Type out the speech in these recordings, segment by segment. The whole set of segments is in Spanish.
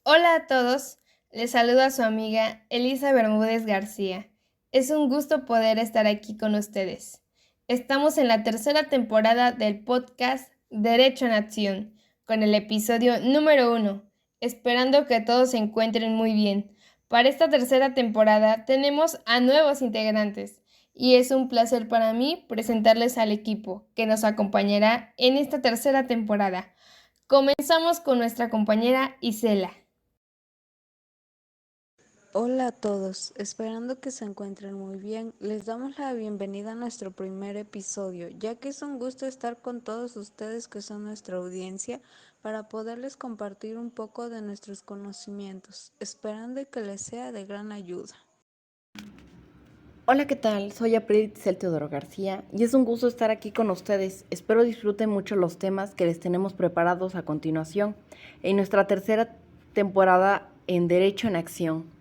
Hola a todos, les saluda su amiga Elisa Bermúdez García. Es un gusto poder estar aquí con ustedes. Estamos en la tercera temporada del podcast Derecho en Acción, con el episodio número 1, esperando que todos se encuentren muy bien. Para esta tercera temporada tenemos a nuevos integrantes y es un placer para mí presentarles al equipo que nos acompañará en esta tercera temporada. Comenzamos con nuestra compañera Isela. Hola a todos, esperando que se encuentren muy bien, les damos la bienvenida a nuestro primer episodio, ya que es un gusto estar con todos ustedes que son nuestra audiencia para poderles compartir un poco de nuestros conocimientos, esperando que les sea de gran ayuda. Hola, ¿qué tal? Soy April Itzel Teodoro García y es un gusto estar aquí con ustedes. Espero disfruten mucho los temas que les tenemos preparados a continuación en nuestra tercera temporada en Derecho en Acción.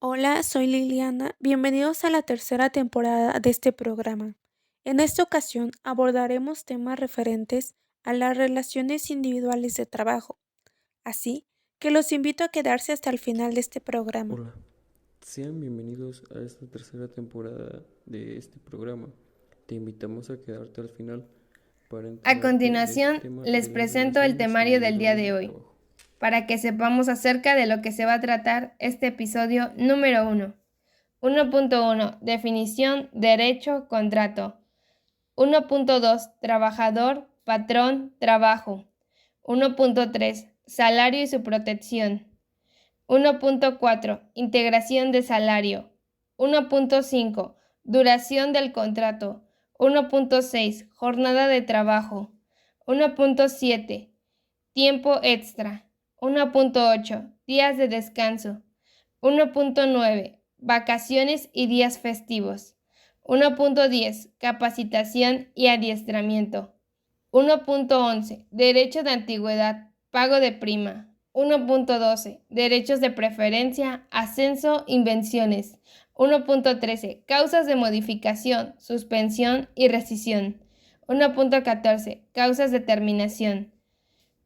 Hola, soy Liliana. Bienvenidos a la tercera temporada de este programa. En esta ocasión abordaremos temas referentes a las relaciones individuales de trabajo, así que los invito a quedarse hasta el final de este programa. Hola, sean bienvenidos a esta tercera temporada de este programa. Te invitamos a quedarte al final para A enterarte de este continuación, tema les de las presento el relaciones temario del día individuales de de hoy, trabajo. para que sepamos acerca de lo que se va a tratar este episodio número 1. 1.1. Definición, derecho, contrato. 1.2. Trabajador, patrón, trabajo. 1.3. Salario y su protección. 1.4. Integración de salario. 1.5. Duración del contrato. 1.6. Jornada de trabajo. 1.7. Tiempo extra. 1.8. Días de descanso. 1.9. Vacaciones y días festivos. 1.10. Capacitación y adiestramiento. 1.11. Derecho de antigüedad. Pago de prima. 1.12. Derechos de preferencia, ascenso, invenciones. 1.13. Causas de modificación, suspensión y rescisión. 1.14. Causas de terminación.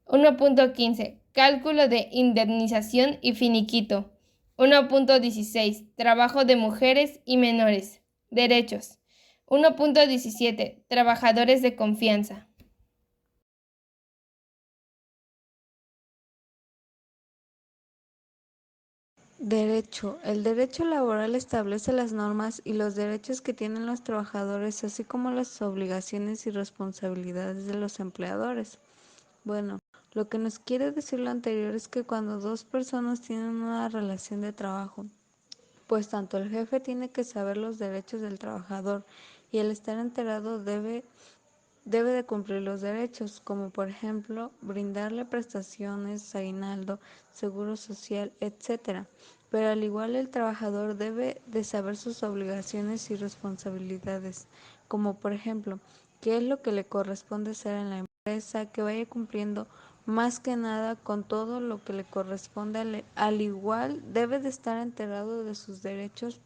1.15. Cálculo de indemnización y finiquito. 1.16. Trabajo de mujeres y menores. Derechos. 1.17. Trabajadores de confianza. Derecho. El derecho laboral establece las normas y los derechos que tienen los trabajadores, así como las obligaciones y responsabilidades de los empleadores. Bueno, lo que nos quiere decir lo anterior es que cuando dos personas tienen una relación de trabajo, pues tanto el jefe tiene que saber los derechos del trabajador y el estar enterado debe de cumplir los derechos, como por ejemplo brindarle prestaciones, aguinaldo, seguro social, etcétera. Pero al igual el trabajador debe de saber sus obligaciones y responsabilidades, como por ejemplo qué es lo que le corresponde hacer en la empresa, que vaya cumpliendo más que nada con todo lo que le corresponde. Al igual debe de estar enterado de sus derechos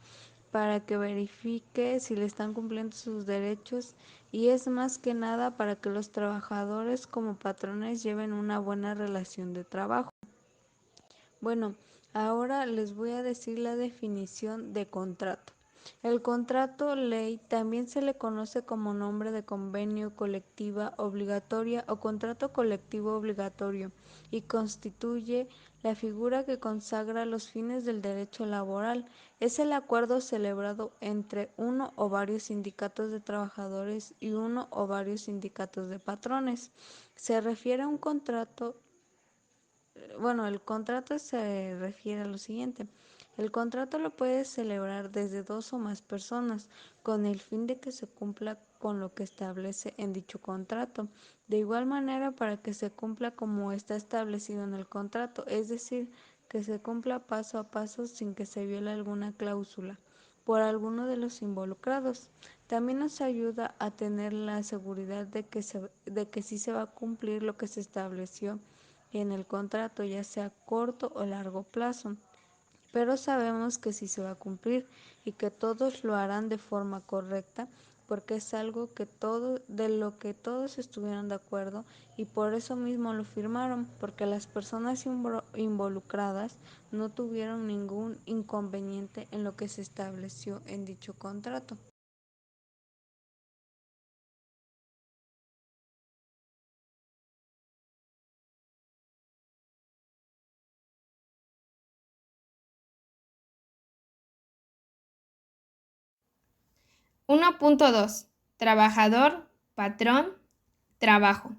para que verifique si le están cumpliendo sus derechos, y es más que nada para que los trabajadores como patrones lleven una buena relación de trabajo. Bueno, ahora les voy a decir la definición de contrato. El contrato ley también se le conoce como nombre de convenio colectiva obligatoria o contrato colectivo obligatorio y constituye la figura que consagra los fines del derecho laboral. Es el acuerdo celebrado entre uno o varios sindicatos de trabajadores y uno o varios sindicatos de patrones. Se refiere a un contrato. Bueno, el contrato se refiere a lo siguiente. El contrato lo puede celebrar desde dos o más personas con el fin de que se cumpla con lo que establece en dicho contrato. De igual manera, para que se cumpla como está establecido en el contrato, es decir, que se cumpla paso a paso sin que se viole alguna cláusula por alguno de los involucrados. También nos ayuda a tener la seguridad de que sí se va a cumplir lo que se estableció en el contrato, ya sea corto o largo plazo, pero sabemos que sí se va a cumplir y que todos lo harán de forma correcta, porque es algo de lo que todos estuvieron de acuerdo y por eso mismo lo firmaron, porque las personas involucradas no tuvieron ningún inconveniente en lo que se estableció en dicho contrato. Uno punto 2. Trabajador, patrón, trabajo.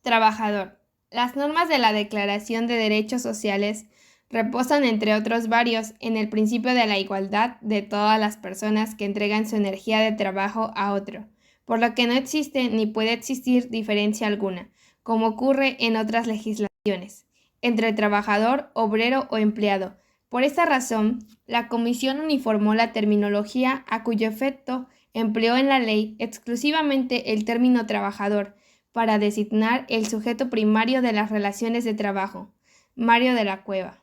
Trabajador. Las normas de la Declaración de Derechos Sociales reposan, entre otros varios, en el principio de la igualdad de todas las personas que entregan su energía de trabajo a otro, por lo que no existe ni puede existir diferencia alguna, como ocurre en otras legislaciones, entre trabajador, obrero o empleado. Por esta razón, la Comisión uniformó la terminología a cuyo efecto empleó en la ley exclusivamente el término trabajador, para designar el sujeto primario de las relaciones de trabajo, Mario de la Cueva.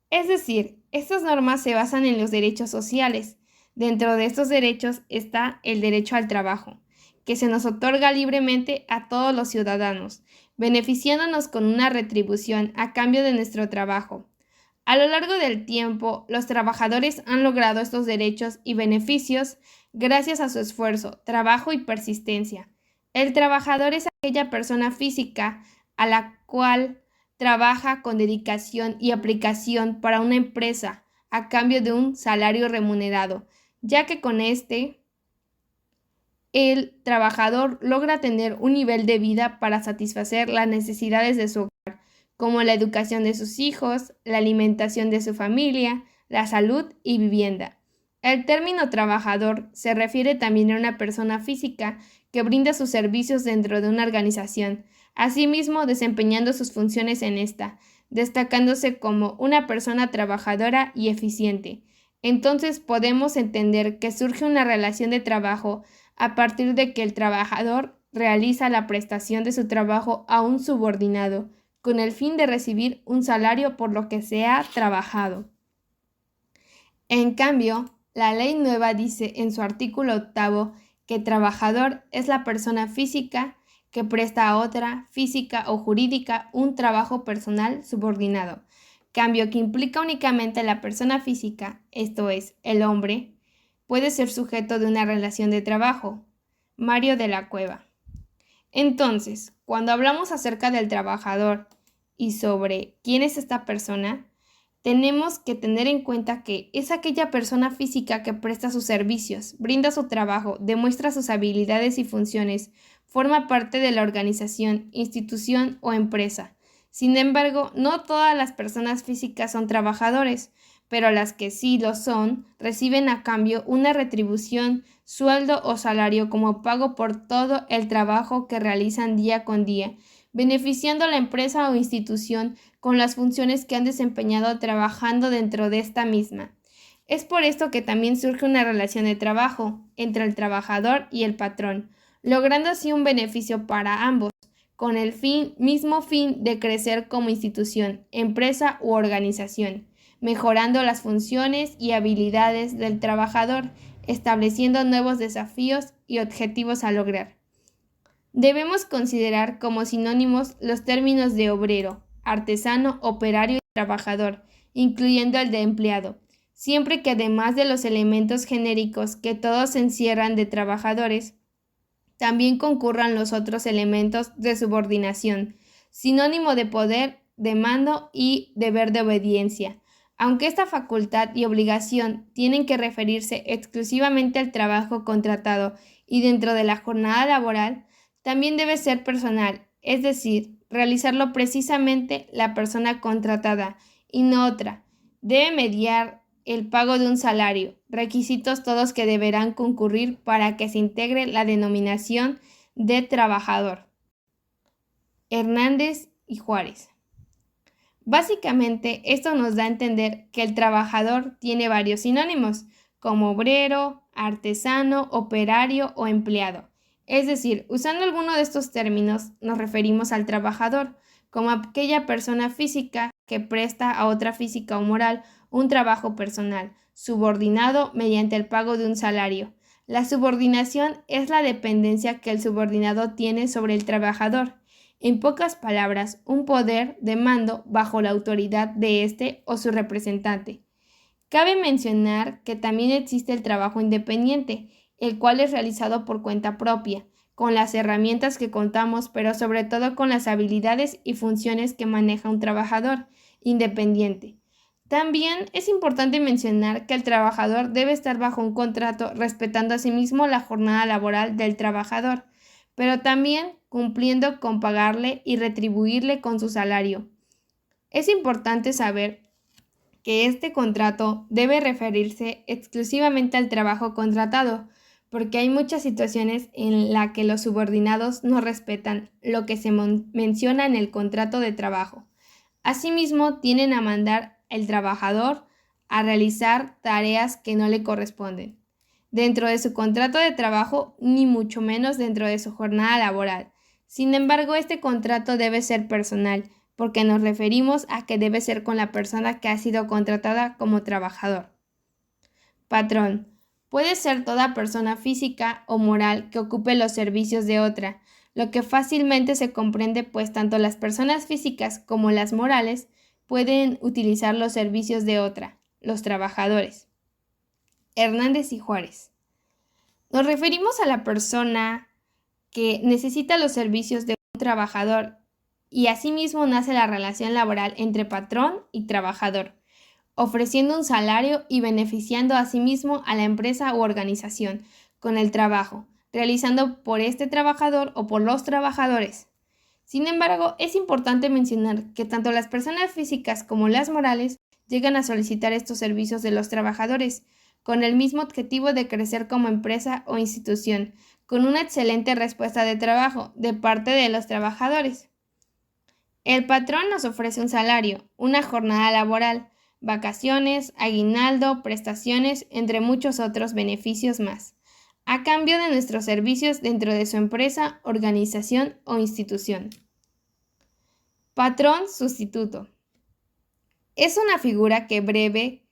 Es decir, estas normas se basan en los derechos sociales. Dentro de estos derechos está el derecho al trabajo, que se nos otorga libremente a todos los ciudadanos, beneficiándonos con una retribución a cambio de nuestro trabajo. A lo largo del tiempo, los trabajadores han logrado estos derechos y beneficios gracias a su esfuerzo, trabajo y persistencia. El trabajador es aquella persona física a la cual trabaja con dedicación y aplicación para una empresa a cambio de un salario remunerado, ya que con este el trabajador logra tener un nivel de vida para satisfacer las necesidades de su hogar, como la educación de sus hijos, la alimentación de su familia, la salud y vivienda. El término trabajador se refiere también a una persona física que brinda sus servicios dentro de una organización, asimismo desempeñando sus funciones en esta, destacándose como una persona trabajadora y eficiente. Entonces podemos entender que surge una relación de trabajo a partir de que el trabajador realiza la prestación de su trabajo a un subordinado, con el fin de recibir un salario por lo que se ha trabajado. En cambio, la ley nueva dice en su artículo 8 que trabajador es la persona física que presta a otra, física o jurídica, un trabajo personal subordinado, cambio que implica únicamente la persona física, esto es, el hombre, puede ser sujeto de una relación de trabajo. Mario de la Cueva. Entonces, cuando hablamos acerca del trabajador y sobre quién es esta persona, tenemos que tener en cuenta que es aquella persona física que presta sus servicios, brinda su trabajo, demuestra sus habilidades y funciones, forma parte de la organización, institución o empresa. Sin embargo, no todas las personas físicas son trabajadores, pero las que sí lo son reciben a cambio una retribución, sueldo o salario como pago por todo el trabajo que realizan día con día, beneficiando a la empresa o institución con las funciones que han desempeñado trabajando dentro de esta misma. Es por esto que también surge una relación de trabajo entre el trabajador y el patrón, logrando así un beneficio para ambos, con el mismo fin de crecer como institución, empresa u organización, mejorando las funciones y habilidades del trabajador, estableciendo nuevos desafíos y objetivos a lograr. Debemos considerar como sinónimos los términos de obrero, artesano, operario y trabajador, incluyendo el de empleado, siempre que además de los elementos genéricos que todos encierran de trabajadores, también concurran los otros elementos de subordinación, sinónimo de poder, de mando y deber de obediencia. Aunque esta facultad y obligación tienen que referirse exclusivamente al trabajo contratado y dentro de la jornada laboral, también debe ser personal, es decir, realizarlo precisamente la persona contratada y no otra. Debe mediar el pago de un salario, requisitos todos que deberán concurrir para que se integre la denominación de trabajador. Hernández y Juárez. Básicamente, esto nos da a entender que el trabajador tiene varios sinónimos, como obrero, artesano, operario o empleado. Es decir, usando alguno de estos términos, nos referimos al trabajador como aquella persona física que presta a otra física o moral un trabajo personal, subordinado mediante el pago de un salario. La subordinación es la dependencia que el subordinado tiene sobre el trabajador. En pocas palabras, un poder de mando bajo la autoridad de éste o su representante. Cabe mencionar que también existe el trabajo independiente, el cual es realizado por cuenta propia, con las herramientas que contamos, pero sobre todo con las habilidades y funciones que maneja un trabajador independiente. También es importante mencionar que el trabajador debe estar bajo un contrato respetando asimismo la jornada laboral del trabajador, pero también cumpliendo con pagarle y retribuirle con su salario. Es importante saber que este contrato debe referirse exclusivamente al trabajo contratado, porque hay muchas situaciones en las que los subordinados no respetan lo que se menciona en el contrato de trabajo. Asimismo, tienden a mandar al trabajador a realizar tareas que no le corresponden dentro de su contrato de trabajo, ni mucho menos dentro de su jornada laboral. Sin embargo, este contrato debe ser personal, porque nos referimos a que debe ser con la persona que ha sido contratada como trabajador. Patrón. Puede ser toda persona física o moral que ocupe los servicios de otra, lo que fácilmente se comprende pues tanto las personas físicas como las morales pueden utilizar los servicios de otra, los trabajadores. Hernández y Juárez. Nos referimos a la persona que necesita los servicios de un trabajador y asimismo nace la relación laboral entre patrón y trabajador, ofreciendo un salario y beneficiando asimismo a la empresa u organización con el trabajo, realizando por este trabajador o por los trabajadores. Sin embargo, es importante mencionar que tanto las personas físicas como las morales llegan a solicitar estos servicios de los trabajadores, con el mismo objetivo de crecer como empresa o institución, con una excelente respuesta de trabajo de parte de los trabajadores. El patrón nos ofrece un salario, una jornada laboral, vacaciones, aguinaldo, prestaciones, entre muchos otros beneficios más, a cambio de nuestros servicios dentro de su empresa, organización o institución. Patrón sustituto. Es una figura que breve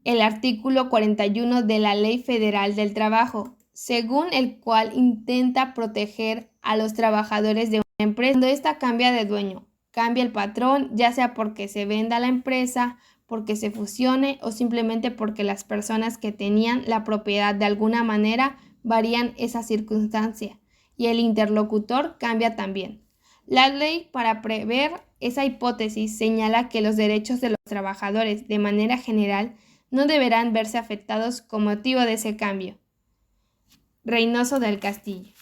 el artículo 41 de la Ley Federal del Trabajo, según el cual intenta proteger a los trabajadores de una empresa cuando ésta cambia de dueño. Cambia el patrón, ya sea porque se venda la empresa, porque se fusione o simplemente porque las personas que tenían la propiedad de alguna manera varían esa circunstancia y el interlocutor cambia también. La ley, para prever esa hipótesis, señala que los derechos de los trabajadores de manera general no deberán verse afectados con motivo de ese cambio. Reynoso del Castillo.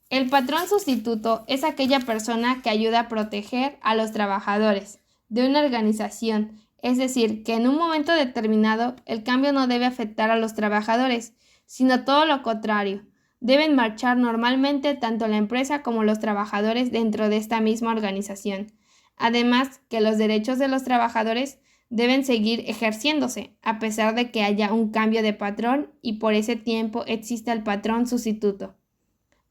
El patrón sustituto es aquella persona que ayuda a proteger a los trabajadores de una organización, es decir, que en un momento determinado el cambio no debe afectar a los trabajadores, sino todo lo contrario. Deben marchar normalmente tanto la empresa como los trabajadores dentro de esta misma organización. Además, que los derechos de los trabajadores deben seguir ejerciéndose, a pesar de que haya un cambio de patrón y por ese tiempo exista el patrón sustituto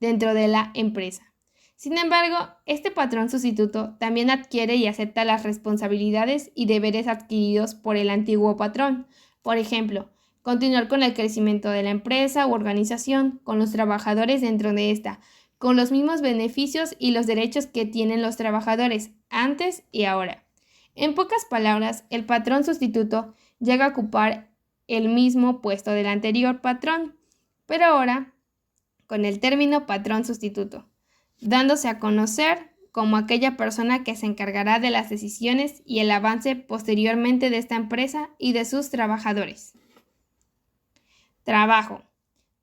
dentro de la empresa. Sin embargo, este patrón sustituto también adquiere y acepta las responsabilidades y deberes adquiridos por el antiguo patrón. Por ejemplo, continuar con el crecimiento de la empresa u organización, con los trabajadores dentro de esta, con los mismos beneficios y los derechos que tienen los trabajadores antes y ahora. En pocas palabras, el patrón sustituto llega a ocupar el mismo puesto del anterior patrón, pero ahora con el término patrón sustituto, dándose a conocer como aquella persona que se encargará de las decisiones y el avance posteriormente de esta empresa y de sus trabajadores. Trabajo.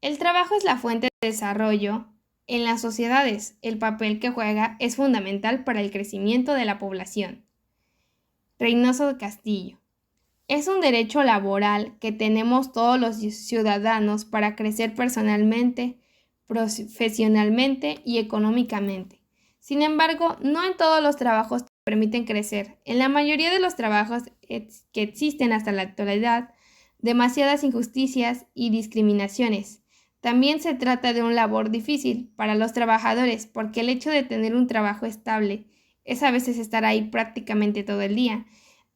El trabajo es la fuente de desarrollo en las sociedades. El papel que juega es fundamental para el crecimiento de la población. Reynoso de Castillo. Es un derecho laboral que tenemos todos los ciudadanos para crecer personalmente, profesionalmente y económicamente. Sin embargo, no en todos los trabajos te permiten crecer. En la mayoría de los trabajos que existen hasta la actualidad, demasiadas injusticias y discriminaciones. También se trata de una labor difícil para los trabajadores porque el hecho de tener un trabajo estable es a veces estar ahí prácticamente todo el día,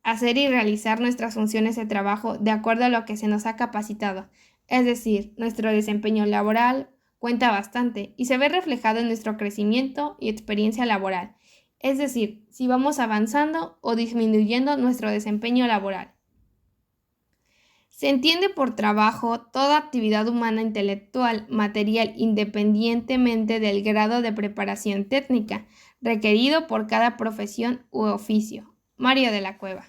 hacer y realizar nuestras funciones de trabajo de acuerdo a lo que se nos ha capacitado. Es decir, nuestro desempeño laboral cuenta bastante y se ve reflejado en nuestro crecimiento y experiencia laboral. Es decir, si vamos avanzando o disminuyendo nuestro desempeño laboral. Se entiende por trabajo toda actividad humana intelectual, material, independientemente del grado de preparación técnica requerido por cada profesión u oficio. Mario de la Cueva.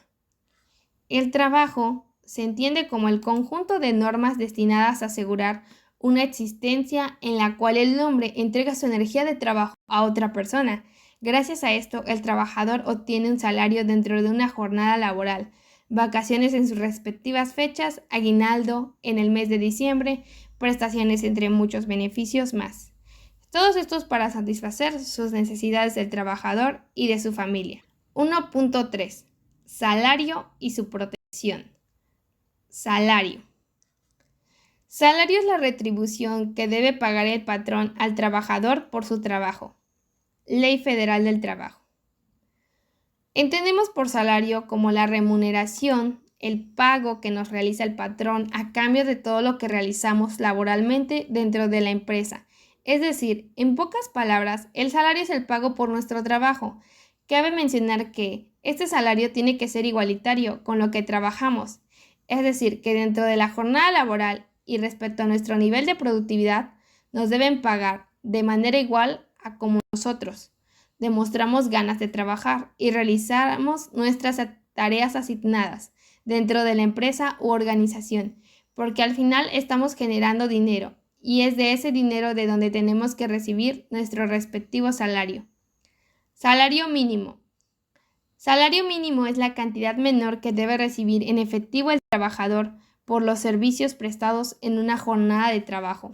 El trabajo se entiende como el conjunto de normas destinadas a asegurar una existencia en la cual el hombre entrega su energía de trabajo a otra persona. Gracias a esto, el trabajador obtiene un salario dentro de una jornada laboral, vacaciones en sus respectivas fechas, aguinaldo en el mes de diciembre, prestaciones entre muchos beneficios más. Todos estos para satisfacer sus necesidades del trabajador y de su familia. 1.3. Salario y su protección. Salario. Salario es la retribución que debe pagar el patrón al trabajador por su trabajo. Ley Federal del Trabajo. Entendemos por salario como la remuneración, el pago que nos realiza el patrón a cambio de todo lo que realizamos laboralmente dentro de la empresa. Es decir, en pocas palabras, el salario es el pago por nuestro trabajo. Cabe mencionar que este salario tiene que ser igualitario con lo que trabajamos. Es decir, que dentro de la jornada laboral y respecto a nuestro nivel de productividad, nos deben pagar de manera igual a como nosotros demostramos ganas de trabajar y realizamos nuestras tareas asignadas dentro de la empresa u organización, porque al final estamos generando dinero y es de ese dinero de donde tenemos que recibir nuestro respectivo salario. Salario mínimo. Salario mínimo es la cantidad menor que debe recibir en efectivo el trabajador por los servicios prestados en una jornada de trabajo.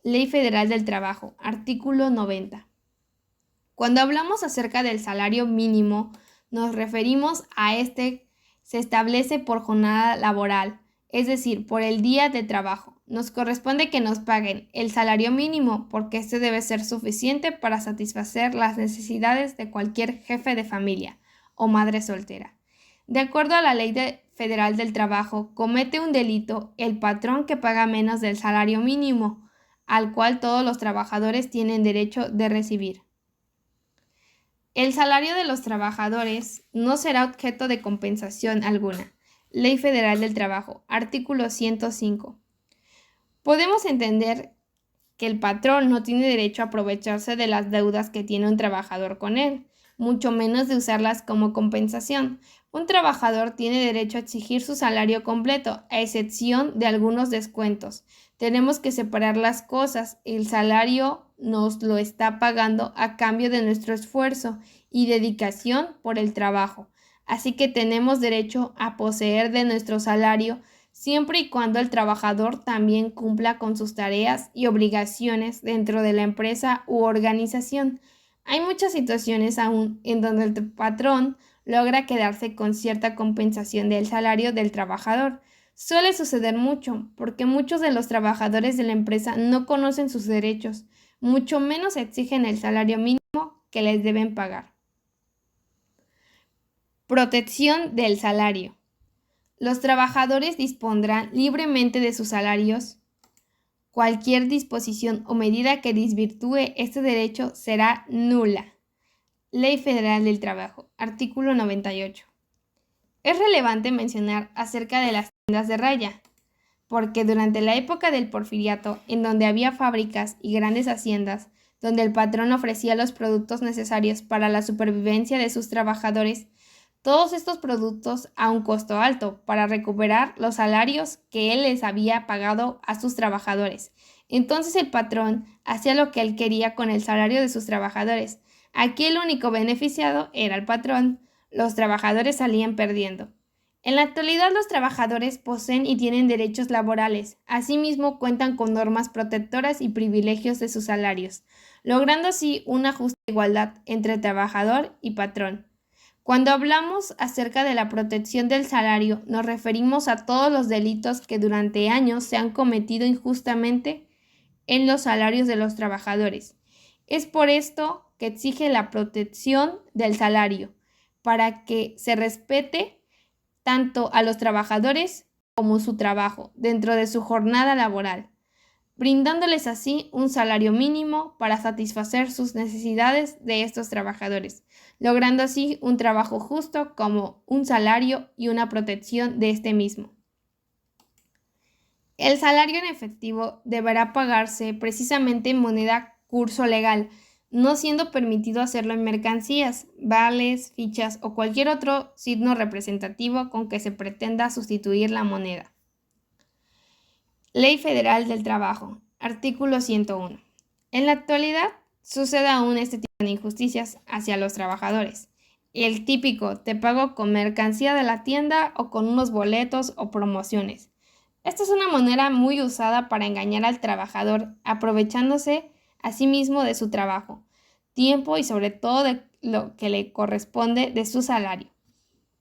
Ley Federal del Trabajo, artículo 90. Cuando hablamos acerca del salario mínimo, nos referimos a se establece por jornada laboral, es decir, por el día de trabajo. Nos corresponde que nos paguen el salario mínimo porque este debe ser suficiente para satisfacer las necesidades de cualquier jefe de familia o madre soltera. De acuerdo a la Ley Federal del Trabajo, comete un delito el patrón que paga menos del salario mínimo, al cual todos los trabajadores tienen derecho de recibir. El salario de los trabajadores no será objeto de compensación alguna. Ley Federal del Trabajo, artículo 105. Podemos entender que el patrón no tiene derecho a aprovecharse de las deudas que tiene un trabajador con él, mucho menos de usarlas como compensación. Un trabajador tiene derecho a exigir su salario completo, a excepción de algunos descuentos. Tenemos que separar las cosas. El salario nos lo está pagando a cambio de nuestro esfuerzo y dedicación por el trabajo. Así que tenemos derecho a poseer de nuestro salario siempre y cuando el trabajador también cumpla con sus tareas y obligaciones dentro de la empresa u organización. Hay muchas situaciones aún en donde el patrón logra quedarse con cierta compensación del salario del trabajador. Suele suceder mucho, porque muchos de los trabajadores de la empresa no conocen sus derechos, mucho menos exigen el salario mínimo que les deben pagar. Protección del salario. Los trabajadores dispondrán libremente de sus salarios. Cualquier disposición o medida que desvirtúe este derecho será nula. Ley Federal del Trabajo, artículo 98. Es relevante mencionar acerca de las tiendas de raya, porque durante la época del Porfiriato, en donde había fábricas y grandes haciendas, donde el patrón ofrecía los productos necesarios para la supervivencia de sus trabajadores, todos estos productos a un costo alto para recuperar los salarios que él les había pagado a sus trabajadores. Entonces el patrón hacía lo que él quería con el salario de sus trabajadores. Aquí el único beneficiado era el patrón. Los trabajadores salían perdiendo. En la actualidad los trabajadores poseen y tienen derechos laborales. Asimismo cuentan con normas protectoras y privilegios de sus salarios, logrando así una justa igualdad entre trabajador y patrón. Cuando hablamos acerca de la protección del salario, nos referimos a todos los delitos que durante años se han cometido injustamente en los salarios de los trabajadores. Es por esto que exige la protección del salario, para que se respete tanto a los trabajadores como su trabajo dentro de su jornada laboral, brindándoles así un salario mínimo para satisfacer sus necesidades de estos trabajadores, logrando así un trabajo justo como un salario y una protección de este mismo. El salario en efectivo deberá pagarse precisamente en moneda curso legal, no siendo permitido hacerlo en mercancías, vales, fichas o cualquier otro signo representativo con que se pretenda sustituir la moneda. Ley Federal del Trabajo, artículo 101. En la actualidad sucede aún este tipo de injusticias hacia los trabajadores. El típico te pago con mercancía de la tienda o con unos boletos o promociones. Esta es una manera muy usada para engañar al trabajador, aprovechándose a sí mismo de su trabajo, tiempo y sobre todo de lo que le corresponde de su salario.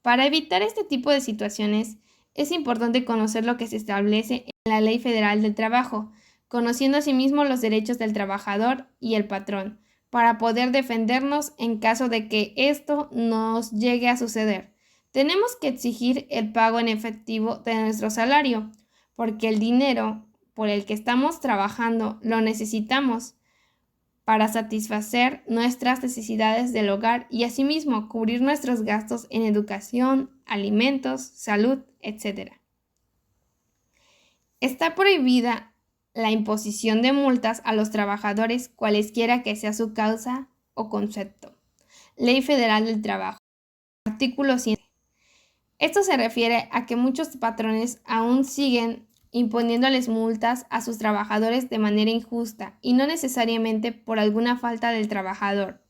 Para evitar este tipo de situaciones, es importante conocer lo que se establece en la Ley Federal del Trabajo, conociendo asimismo los derechos del trabajador y el patrón, para poder defendernos en caso de que esto nos llegue a suceder. Tenemos que exigir el pago en efectivo de nuestro salario, porque el dinero por el que estamos trabajando lo necesitamos para satisfacer nuestras necesidades del hogar y asimismo cubrir nuestros gastos en educación, alimentos, salud, etc. Está prohibida la imposición de multas a los trabajadores cualesquiera que sea su causa o concepto. Ley Federal del Trabajo. Artículo 100. Esto se refiere a que muchos patrones aún siguen imponiéndoles multas a sus trabajadores de manera injusta y no necesariamente por alguna falta del trabajador,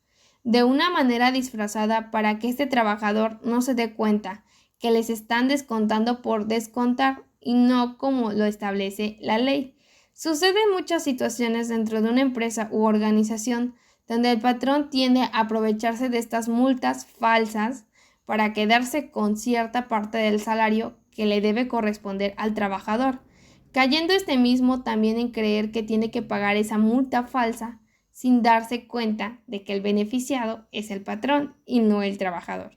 de una manera disfrazada para que este trabajador no se dé cuenta que les están descontando por descontar y no como lo establece la ley. Suceden muchas situaciones dentro de una empresa u organización donde el patrón tiende a aprovecharse de estas multas falsas para quedarse con cierta parte del salario que le debe corresponder al trabajador, cayendo este mismo también en creer que tiene que pagar esa multa falsa sin darse cuenta de que el beneficiado es el patrón y no el trabajador.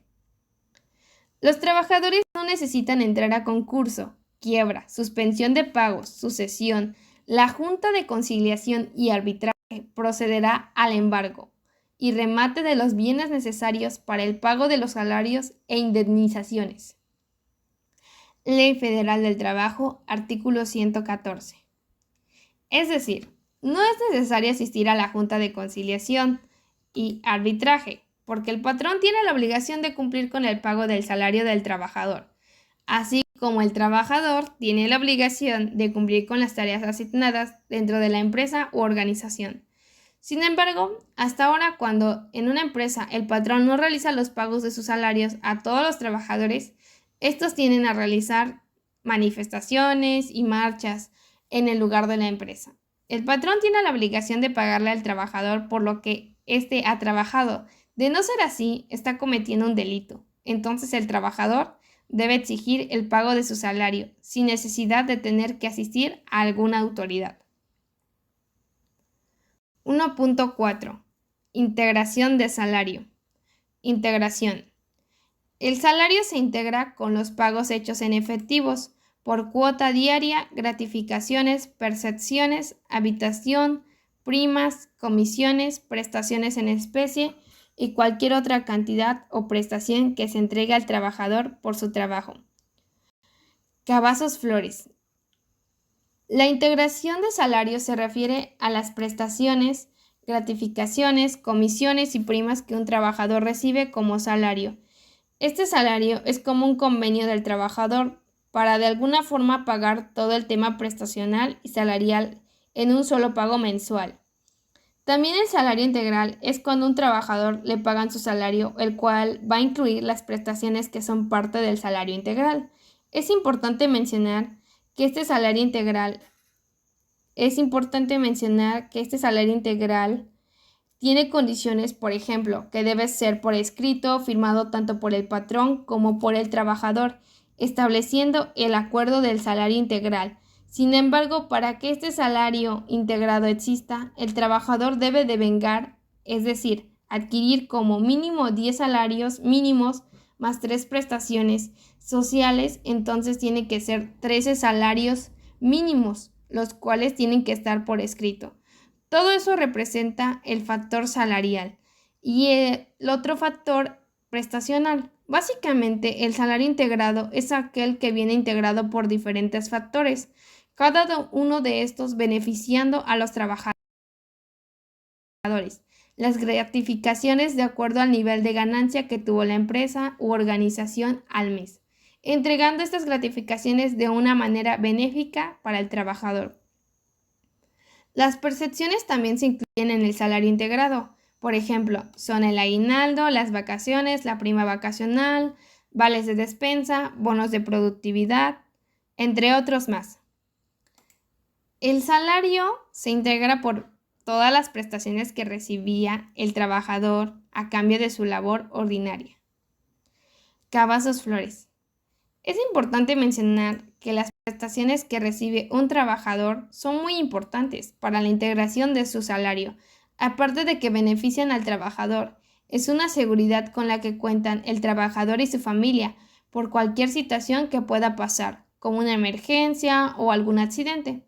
Los trabajadores no necesitan entrar a concurso, quiebra, suspensión de pagos, sucesión. La Junta de Conciliación y Arbitraje procederá al embargo y remate de los bienes necesarios para el pago de los salarios e indemnizaciones. Ley Federal del Trabajo, artículo 114. Es decir, no es necesario asistir a la Junta de Conciliación y Arbitraje, porque el patrón tiene la obligación de cumplir con el pago del salario del trabajador, así como el trabajador tiene la obligación de cumplir con las tareas asignadas dentro de la empresa u organización. Sin embargo, hasta ahora, cuando en una empresa el patrón no realiza los pagos de sus salarios a todos los trabajadores, estos tienden a realizar manifestaciones y marchas en el lugar de la empresa. El patrón tiene la obligación de pagarle al trabajador por lo que éste ha trabajado. De no ser así, está cometiendo un delito. Entonces el trabajador debe exigir el pago de su salario, sin necesidad de tener que asistir a alguna autoridad. 1.4. Integración de salario. Integración. El salario se integra con los pagos hechos en efectivos, por cuota diaria, gratificaciones, percepciones, habitación, primas, comisiones, prestaciones en especie y cualquier otra cantidad o prestación que se entregue al trabajador por su trabajo. Cavazos Flores. La integración de salario se refiere a las prestaciones, gratificaciones, comisiones y primas que un trabajador recibe como salario. Este salario es como un convenio del trabajador para de alguna forma pagar todo el tema prestacional y salarial en un solo pago mensual. También el salario integral es cuando a un trabajador le pagan su salario, el cual va a incluir las prestaciones que son parte del salario integral. Es importante mencionar que este salario integral tiene condiciones, por ejemplo, que debe ser por escrito, firmado tanto por el patrón como por el trabajador, estableciendo el acuerdo del salario integral. Sin embargo, para que este salario integrado exista, el trabajador debe devengar, es decir, adquirir como mínimo 10 salarios mínimos más 3 prestaciones, sociales, entonces tiene que ser 13 salarios mínimos, los cuales tienen que estar por escrito. Todo eso representa el factor salarial y el otro factor prestacional. Básicamente, el salario integrado es aquel que viene integrado por diferentes factores, cada uno de estos beneficiando a los trabajadores. Las gratificaciones de acuerdo al nivel de ganancia que tuvo la empresa u organización al mes, entregando estas gratificaciones de una manera benéfica para el trabajador. Las percepciones también se incluyen en el salario integrado. Por ejemplo, son el aguinaldo, las vacaciones, la prima vacacional, vales de despensa, bonos de productividad, entre otros más. El salario se integra por todas las prestaciones que recibía el trabajador a cambio de su labor ordinaria. Cavazos Flores. Es importante mencionar que las prestaciones que recibe un trabajador son muy importantes para la integración de su salario, aparte de que benefician al trabajador. Es una seguridad con la que cuentan el trabajador y su familia por cualquier situación que pueda pasar, como una emergencia o algún accidente.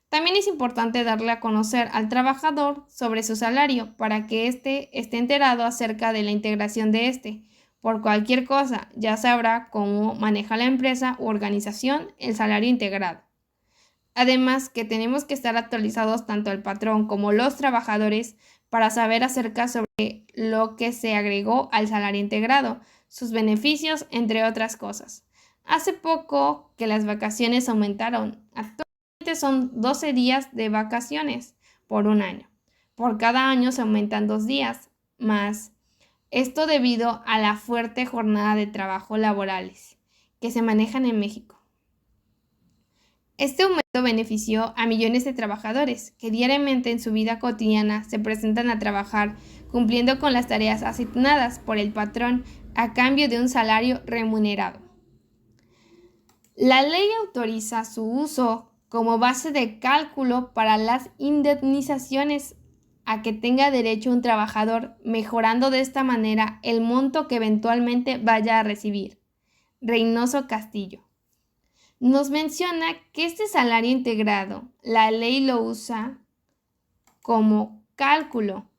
También es importante darle a conocer al trabajador sobre su salario para que éste esté enterado acerca de la integración de éste. Por cualquier cosa, ya sabrá cómo maneja la empresa u organización el salario integrado. Además, que tenemos que estar actualizados tanto el patrón como los trabajadores para saber acerca sobre lo que se agregó al salario integrado, sus beneficios, entre otras cosas. Hace poco que las vacaciones aumentaron. Actualmente son 12 días de vacaciones por un año. Por cada año se aumentan 2 días más. Esto debido a la fuerte jornada de trabajo laborales que se manejan en México. Este aumento benefició a millones de trabajadores que diariamente en su vida cotidiana se presentan a trabajar cumpliendo con las tareas asignadas por el patrón a cambio de un salario remunerado. La ley autoriza su uso como base de cálculo para las indemnizaciones a que tenga derecho un trabajador, mejorando de esta manera el monto que eventualmente vaya a recibir. Reynoso Castillo. Nos menciona que este salario integrado, la ley lo usa como cálculo.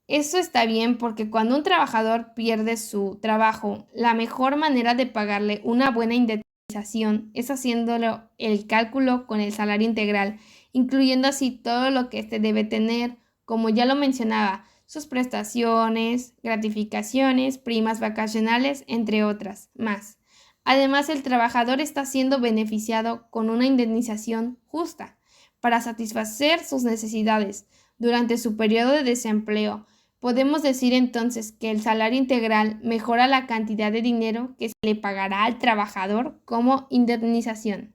Eso está bien porque cuando un trabajador pierde su trabajo, la mejor manera de pagarle una buena indemnización es haciéndolo el cálculo con el salario integral, incluyendo así todo lo que éste debe tener, como ya lo mencionaba, sus prestaciones, gratificaciones, primas vacacionales, entre otras más. Además, el trabajador está siendo beneficiado con una indemnización justa para satisfacer sus necesidades durante su periodo de desempleo. Podemos decir entonces que el salario integral mejora la cantidad de dinero que se le pagará al trabajador como indemnización.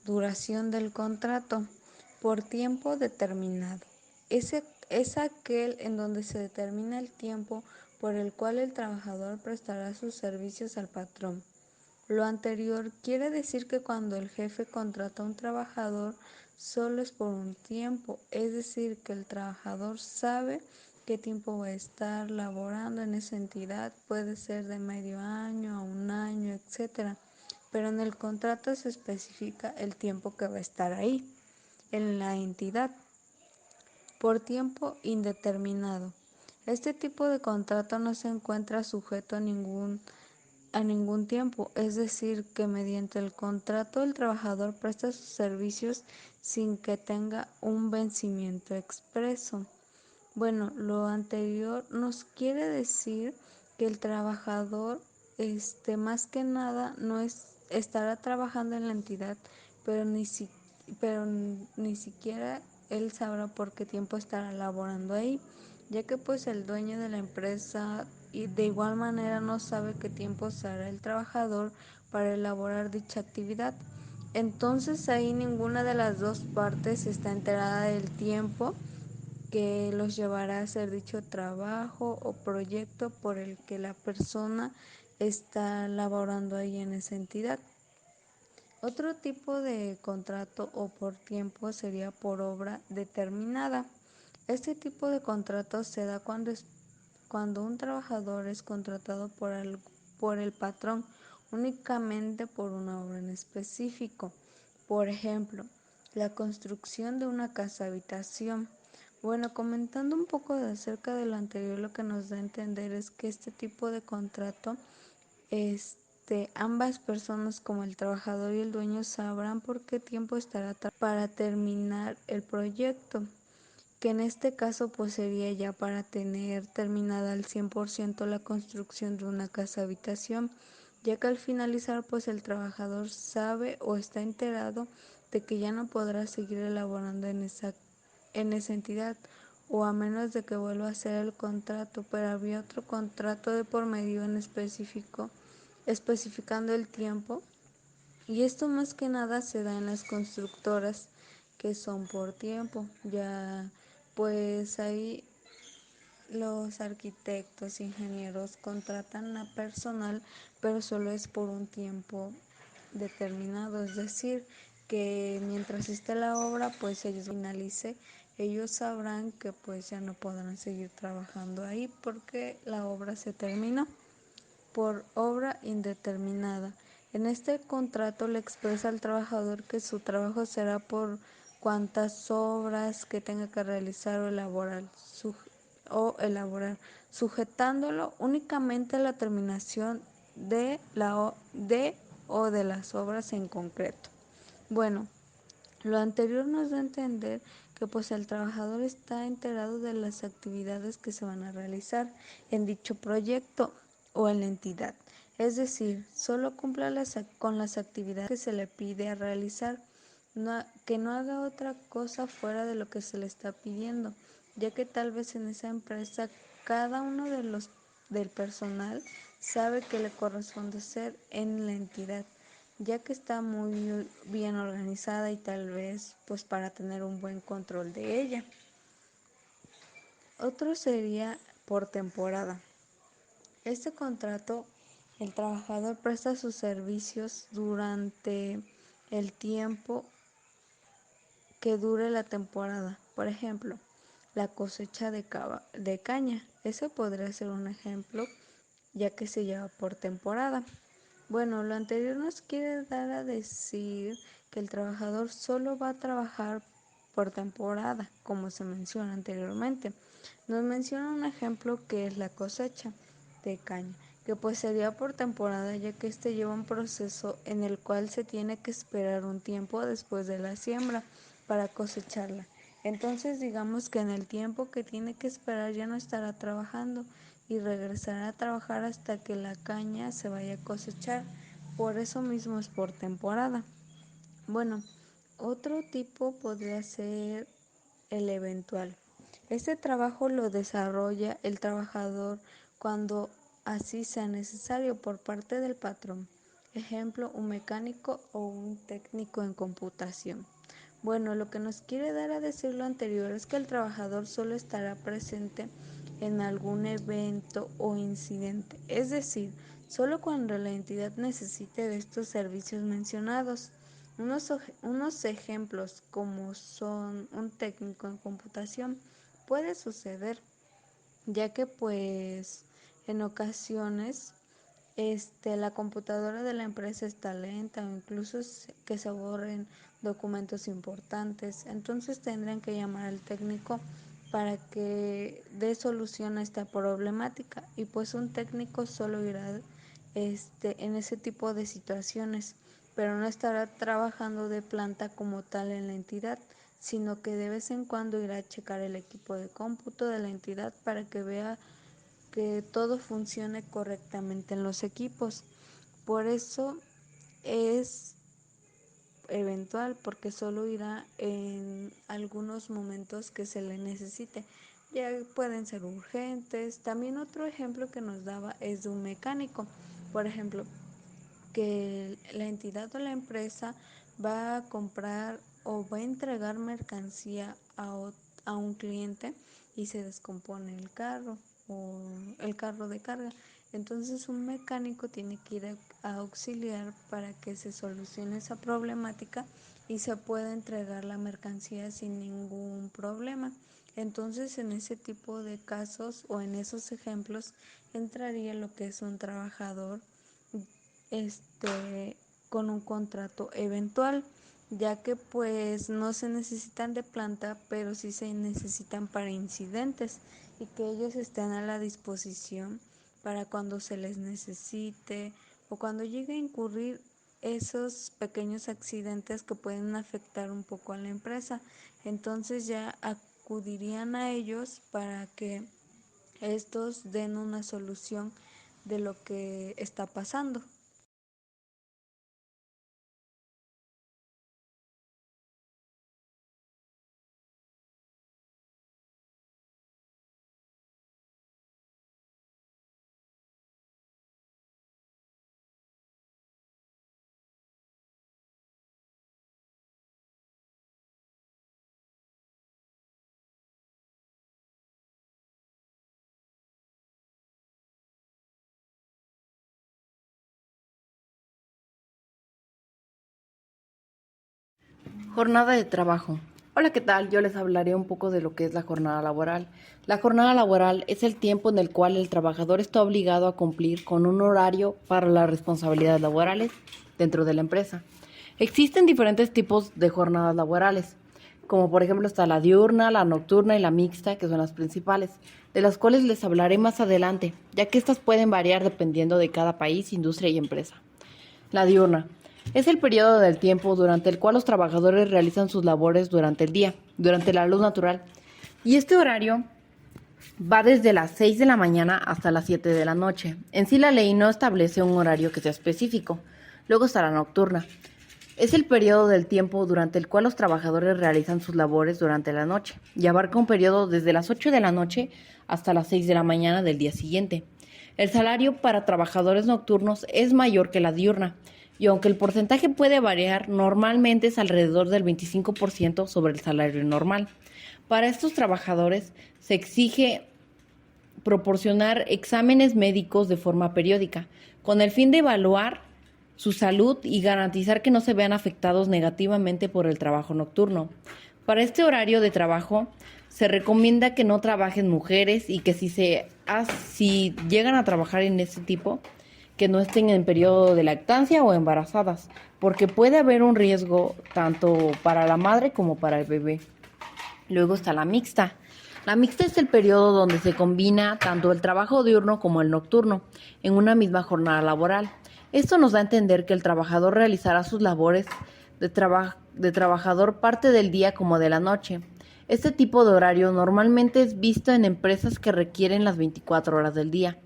Duración del contrato por tiempo determinado. Es aquel en donde se determina el tiempo por el cual el trabajador prestará sus servicios al patrón. Lo anterior quiere decir que cuando el jefe contrata a un trabajador solo es por un tiempo, es decir, que el trabajador sabe qué tiempo va a estar laborando en esa entidad, puede ser de medio año a un año, etcétera, pero en el contrato se especifica el tiempo que va a estar ahí. en la entidad por tiempo indeterminado. Este tipo de contrato no se encuentra sujeto a ningún tiempo, es decir, que mediante el contrato el trabajador presta sus servicios sin que tenga un vencimiento expreso. Bueno, lo anterior nos quiere decir que el trabajador, más que nada, no estará trabajando en la entidad, pero pero ni siquiera él sabrá por qué tiempo estará laborando ahí, ya que pues el dueño de la empresa y de igual manera no sabe qué tiempo estará el trabajador para elaborar dicha actividad. Entonces ahí ninguna de las dos partes está enterada del tiempo que los llevará a hacer dicho trabajo o proyecto por el que la persona está laborando ahí en esa entidad. Otro tipo de contrato o por tiempo sería por obra determinada. Este tipo de contrato se da cuando un trabajador es contratado por el patrón únicamente por una obra en específico. Por ejemplo, la construcción de una casa habitación. Bueno, comentando un poco acerca de lo anterior, lo que nos da a entender es que este tipo de contrato, ambas personas como el trabajador y el dueño sabrán por qué tiempo estará para terminar el proyecto, que en este caso pues sería ya para tener terminada al 100% la construcción de una casa habitación, ya que al finalizar pues el trabajador sabe o está enterado de que ya no podrá seguir elaborando en esa entidad, o a menos de que vuelva a hacer el contrato, pero había otro contrato de por medio en específico especificando el tiempo, y esto más que nada se da en las constructoras que son por tiempo. Ya pues ahí los arquitectos, ingenieros contratan a personal, pero solo es por un tiempo determinado, es decir, que mientras esté la obra, pues ellos finalice, ellos sabrán que pues ya no podrán seguir trabajando ahí porque la obra se terminó por obra indeterminada. En este contrato le expresa al trabajador que su trabajo será por cuantas obras que tenga que realizar o elaborar, sujetándolo únicamente a la terminación de las obras en concreto. Bueno, lo anterior nos da a entender que pues el trabajador está enterado de las actividades que se van a realizar en dicho proyecto o en la entidad. Es decir, solo cumpla con las actividades que se le pide a realizar, que no haga otra cosa fuera de lo que se le está pidiendo, ya que tal vez en esa empresa cada uno del personal sabe que le corresponde hacer en la entidad, ya que está muy bien organizada y tal vez pues para tener un buen control de ella. Otro sería por temporada. Este contrato, el trabajador presta sus servicios durante el tiempo que dure la temporada. Por ejemplo, la cosecha de caña. Ese podría ser un ejemplo, ya que se lleva por temporada. Bueno, lo anterior nos quiere dar a decir que el trabajador solo va a trabajar por temporada, como se menciona anteriormente. Nos menciona un ejemplo que es la cosecha de caña, que pues sería por temporada, ya que este lleva un proceso en el cual se tiene que esperar un tiempo después de la siembra para cosecharla. Entonces digamos que en el tiempo que tiene que esperar ya no estará trabajando y regresará a trabajar hasta que la caña se vaya a cosechar. Por eso mismo es por temporada. Bueno, otro tipo podría ser el eventual. Este trabajo lo desarrolla el trabajador cuando así sea necesario por parte del patrón. Ejemplo, un mecánico o un técnico en computación. Bueno, lo que nos quiere dar a decir lo anterior es que el trabajador solo estará presente en algún evento o incidente, es decir, solo cuando la entidad necesite de estos servicios mencionados. Unos ejemplos como son un técnico en computación puede suceder, ya que pues en ocasiones la computadora de la empresa está lenta o incluso que se borren documentos importantes. Entonces tendrían que llamar al técnico para que dé solución a esta problemática, y pues un técnico solo irá en ese tipo de situaciones, pero no estará trabajando de planta como tal en la entidad, sino que de vez en cuando irá a checar el equipo de cómputo de la entidad para que vea que todo funcione correctamente en los equipos. Por eso es eventual, porque solo irá en algunos momentos que se le necesite. Ya pueden ser urgentes. También otro ejemplo que nos daba es de un mecánico. Por ejemplo, que la entidad o la empresa va a comprar o va a entregar mercancía a un cliente y se descompone el carro o el carro de carga. Entonces un mecánico tiene que ir a auxiliar para que se solucione esa problemática y se pueda entregar la mercancía sin ningún problema. Entonces en ese tipo de casos o en esos ejemplos entraría lo que es un trabajador con un contrato eventual, ya que pues no se necesitan de planta, pero sí se necesitan para incidentes, y que ellos estén a la disposición para cuando se les necesite o cuando llegue a incurrir esos pequeños accidentes que pueden afectar un poco a la empresa. Entonces ya acudirían a ellos para que estos den una solución de lo que está pasando. Jornada de trabajo. Hola, ¿qué tal? Yo les hablaré un poco de lo que es la jornada laboral. La jornada laboral es el tiempo en el cual el trabajador está obligado a cumplir con un horario para las responsabilidades laborales dentro de la empresa. Existen diferentes tipos de jornadas laborales, como por ejemplo está la diurna, la nocturna y la mixta, que son las principales, de las cuales les hablaré más adelante, ya que estas pueden variar dependiendo de cada país, industria y empresa. La diurna es el periodo del tiempo durante el cual los trabajadores realizan sus labores durante el día, durante la luz natural. Y este horario va desde las 6 de la mañana hasta las 7 de la noche. En sí la ley no establece un horario que sea específico. Luego está la nocturna. Es el periodo del tiempo durante el cual los trabajadores realizan sus labores durante la noche y abarca un periodo desde las 8 de la noche hasta las 6 de la mañana del día siguiente. El salario para trabajadores nocturnos es mayor que la diurna, y aunque el porcentaje puede variar, normalmente es alrededor del 25% sobre el salario normal. Para estos trabajadores se exige proporcionar exámenes médicos de forma periódica, con el fin de evaluar su salud y garantizar que no se vean afectados negativamente por el trabajo nocturno. Para este horario de trabajo se recomienda que no trabajen mujeres y que si llegan a trabajar en este tipo, que no estén en periodo de lactancia o embarazadas, porque puede haber un riesgo tanto para la madre como para el bebé. Luego está la mixta. La mixta es el periodo donde se combina tanto el trabajo diurno como el nocturno en una misma jornada laboral. Esto nos da a entender que el trabajador realizará sus labores de trabajador parte del día como de la noche. Este tipo de horario normalmente es visto en empresas que requieren las 24 horas del día.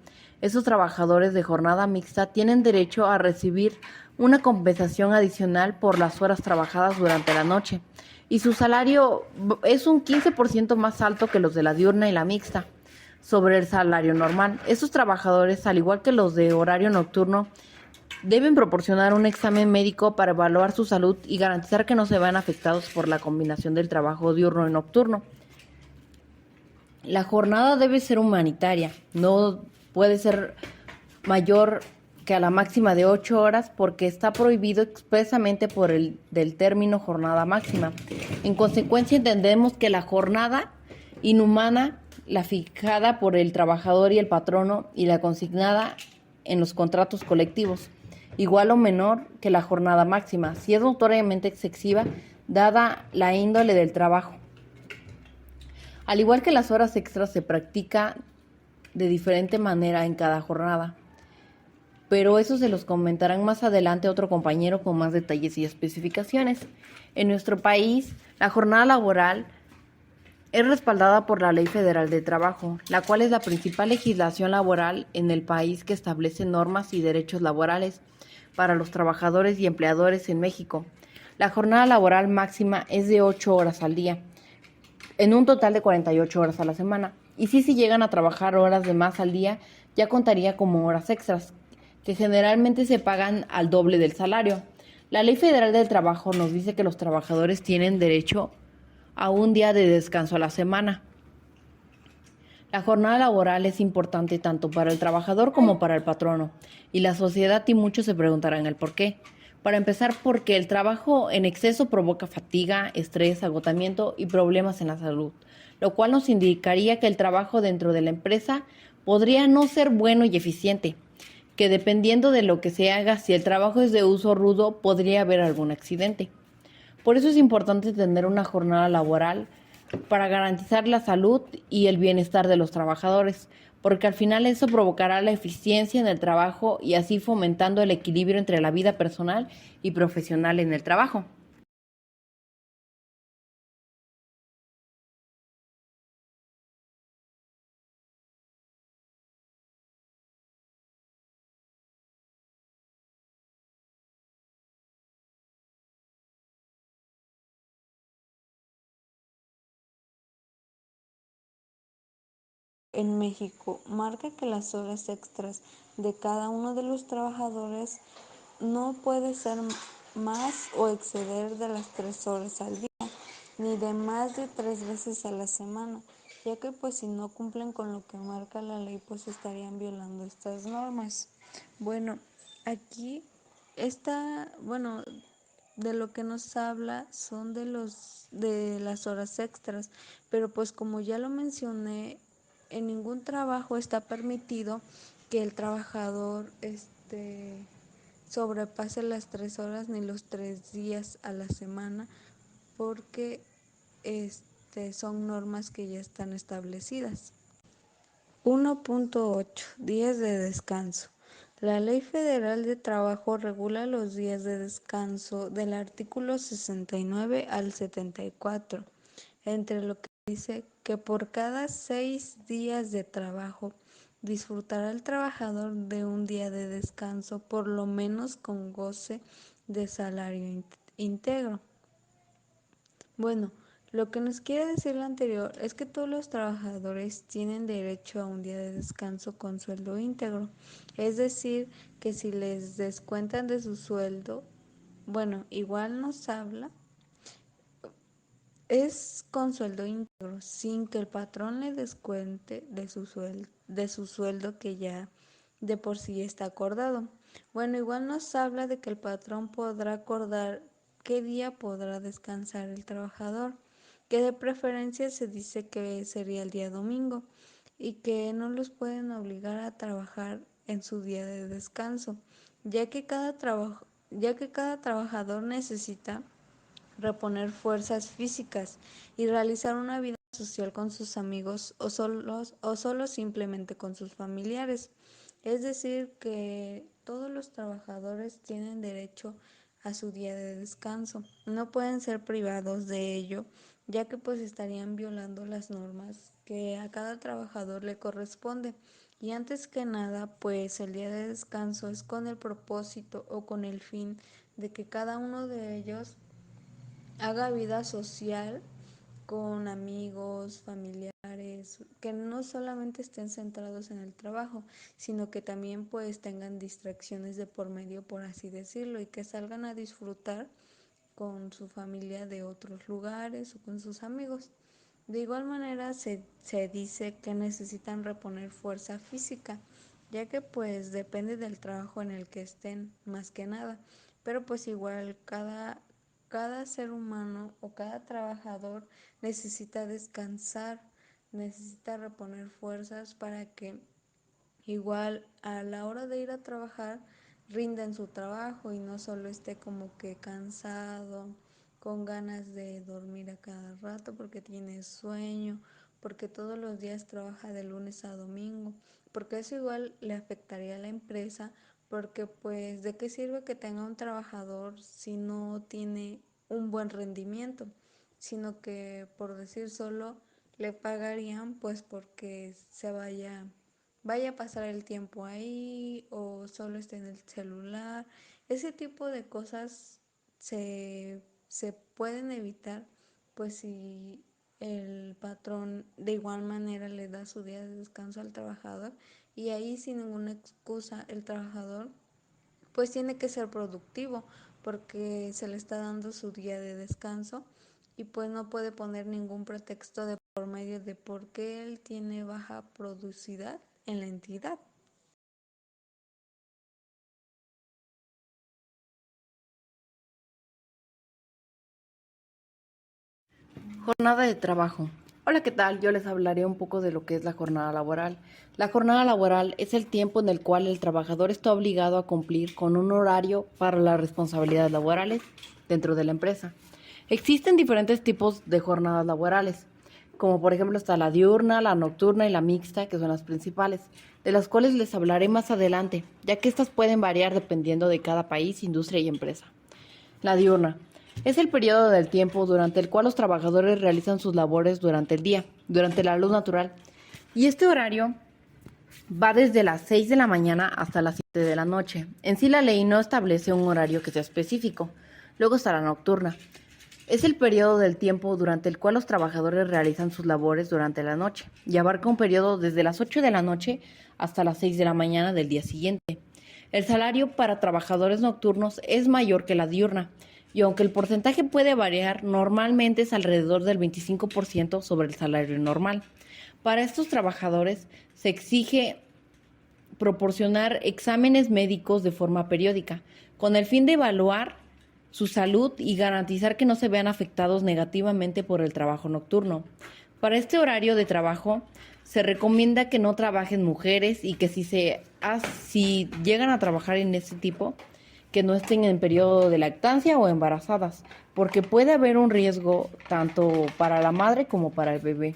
Esos trabajadores de jornada mixta tienen derecho a recibir una compensación adicional por las horas trabajadas durante la noche, y su salario es un 15% más alto que los de la diurna y la mixta sobre el salario normal. Esos trabajadores, al igual que los de horario nocturno, deben proporcionar un examen médico para evaluar su salud y garantizar que no se vean afectados por la combinación del trabajo diurno y nocturno. La jornada debe ser humanitaria, no puede ser mayor que a la máxima de 8 horas porque está prohibido expresamente por el del término jornada máxima. En consecuencia, entendemos que la jornada inhumana, la fijada por el trabajador y el patrono y la consignada en los contratos colectivos, igual o menor que la jornada máxima, si es notoriamente excesiva, dada la índole del trabajo. Al igual que las horas extras se practica de diferente manera en cada jornada, pero eso se los comentarán más adelante otro compañero con más detalles y especificaciones. En nuestro país, la jornada laboral es respaldada por la Ley Federal de Trabajo, la cual es la principal legislación laboral en el país que establece normas y derechos laborales para los trabajadores y empleadores en México. La jornada laboral máxima es de 8 horas al día, en un total de 48 horas a la semana. Y si llegan a trabajar horas de más al día, ya contaría como horas extras, que generalmente se pagan al doble del salario. La Ley Federal del Trabajo nos dice que los trabajadores tienen derecho a un día de descanso a la semana. La jornada laboral es importante tanto para el trabajador como para el patrono, y la sociedad y muchos se preguntarán el por qué. Para empezar, porque el trabajo en exceso provoca fatiga, estrés, agotamiento y problemas en la salud, lo cual nos indicaría que el trabajo dentro de la empresa podría no ser bueno y eficiente, que dependiendo de lo que se haga, si el trabajo es de uso rudo, podría haber algún accidente. Por eso es importante tener una jornada laboral para garantizar la salud y el bienestar de los trabajadores, porque al final eso provocará la eficiencia en el trabajo y así fomentando el equilibrio entre la vida personal y profesional en el trabajo. En México marca que las horas extras de cada uno de los trabajadores no puede ser más o exceder de las 3 horas al día, ni de más de 3 veces a la semana, ya que pues si no cumplen con lo que marca la ley, pues estarían violando estas normas. Bueno, aquí bueno, de lo que nos habla son de las horas extras, pero pues como ya lo mencioné, en ningún trabajo está permitido que el trabajador sobrepase las 3 horas ni los 3 días a la semana, porque son normas que ya están establecidas. 1.8. Días de descanso. La Ley Federal de Trabajo regula los días de descanso del artículo 69 al 74, entre lo que dice que por cada 6 días de trabajo disfrutará el trabajador de un día de descanso, por lo menos con goce de salario íntegro. Bueno, lo que nos quiere decir lo anterior es que todos los trabajadores tienen derecho a un día de descanso con sueldo íntegro. Es decir, que si les descuentan de su sueldo, bueno, igual nos habla, es con sueldo íntegro, sin que el patrón le descuente de su sueldo que ya de por sí está acordado. Bueno, igual nos habla de que el patrón podrá acordar qué día podrá descansar el trabajador, que de preferencia se dice que sería el día domingo, y que no los pueden obligar a trabajar en su día de descanso, ya que cada trabajador necesita reponer fuerzas físicas y realizar una vida social con sus amigos o solo simplemente con sus familiares. Es decir, que todos los trabajadores tienen derecho a su día de descanso. No pueden ser privados de ello, ya que pues estarían violando las normas que a cada trabajador le corresponde. Y antes que nada, pues el día de descanso es con el propósito o con el fin de que cada uno de ellos haga vida social con amigos, familiares, que no solamente estén centrados en el trabajo, sino que también pues tengan distracciones de por medio, por así decirlo, y que salgan a disfrutar con su familia de otros lugares o con sus amigos. De igual manera se dice que necesitan reponer fuerza física, ya que pues depende del trabajo en el que estén más que nada, pero pues igual cada ser humano o cada trabajador necesita descansar, necesita reponer fuerzas para que igual a la hora de ir a trabajar rinda en su trabajo y no solo esté como que cansado, con ganas de dormir a cada rato porque tiene sueño, porque todos los días trabaja de lunes a domingo, porque eso igual le afectaría a la empresa, porque pues de qué sirve que tenga un trabajador si no tiene un buen rendimiento, sino que por decir solo le pagarían pues porque vaya a pasar el tiempo ahí o solo esté en el celular. Ese tipo de cosas se pueden evitar, pues si el patrón de igual manera le da su día de descanso al trabajador y ahí sin ninguna excusa el trabajador pues tiene que ser productivo porque se le está dando su día de descanso y pues no puede poner ningún pretexto de por medio de por qué él tiene baja producividad en la entidad. Jornada de trabajo. Hola, ¿qué tal? Yo les hablaré un poco de lo que es la jornada laboral. La jornada laboral es el tiempo en el cual el trabajador está obligado a cumplir con un horario para las responsabilidades laborales dentro de la empresa. Existen diferentes tipos de jornadas laborales, como por ejemplo está la diurna, la nocturna y la mixta, que son las principales, de las cuales les hablaré más adelante, ya que estas pueden variar dependiendo de cada país, industria y empresa. La diurna es el periodo del tiempo durante el cual los trabajadores realizan sus labores durante el día, durante la luz natural. Y este horario va desde las 6 de la mañana hasta las 7 de la noche. En sí la ley no establece un horario que sea específico. Luego está la nocturna. Es el periodo del tiempo durante el cual los trabajadores realizan sus labores durante la noche y abarca un periodo desde las 8 de la noche hasta las 6 de la mañana del día siguiente. El salario para trabajadores nocturnos es mayor que la diurna, y aunque el porcentaje puede variar, normalmente es alrededor del 25% sobre el salario normal. Para estos trabajadores se exige proporcionar exámenes médicos de forma periódica, con el fin de evaluar su salud y garantizar que no se vean afectados negativamente por el trabajo nocturno. Para este horario de trabajo se recomienda que no trabajen mujeres y que si llegan a trabajar en este tipo, que no estén en periodo de lactancia o embarazadas, porque puede haber un riesgo tanto para la madre como para el bebé.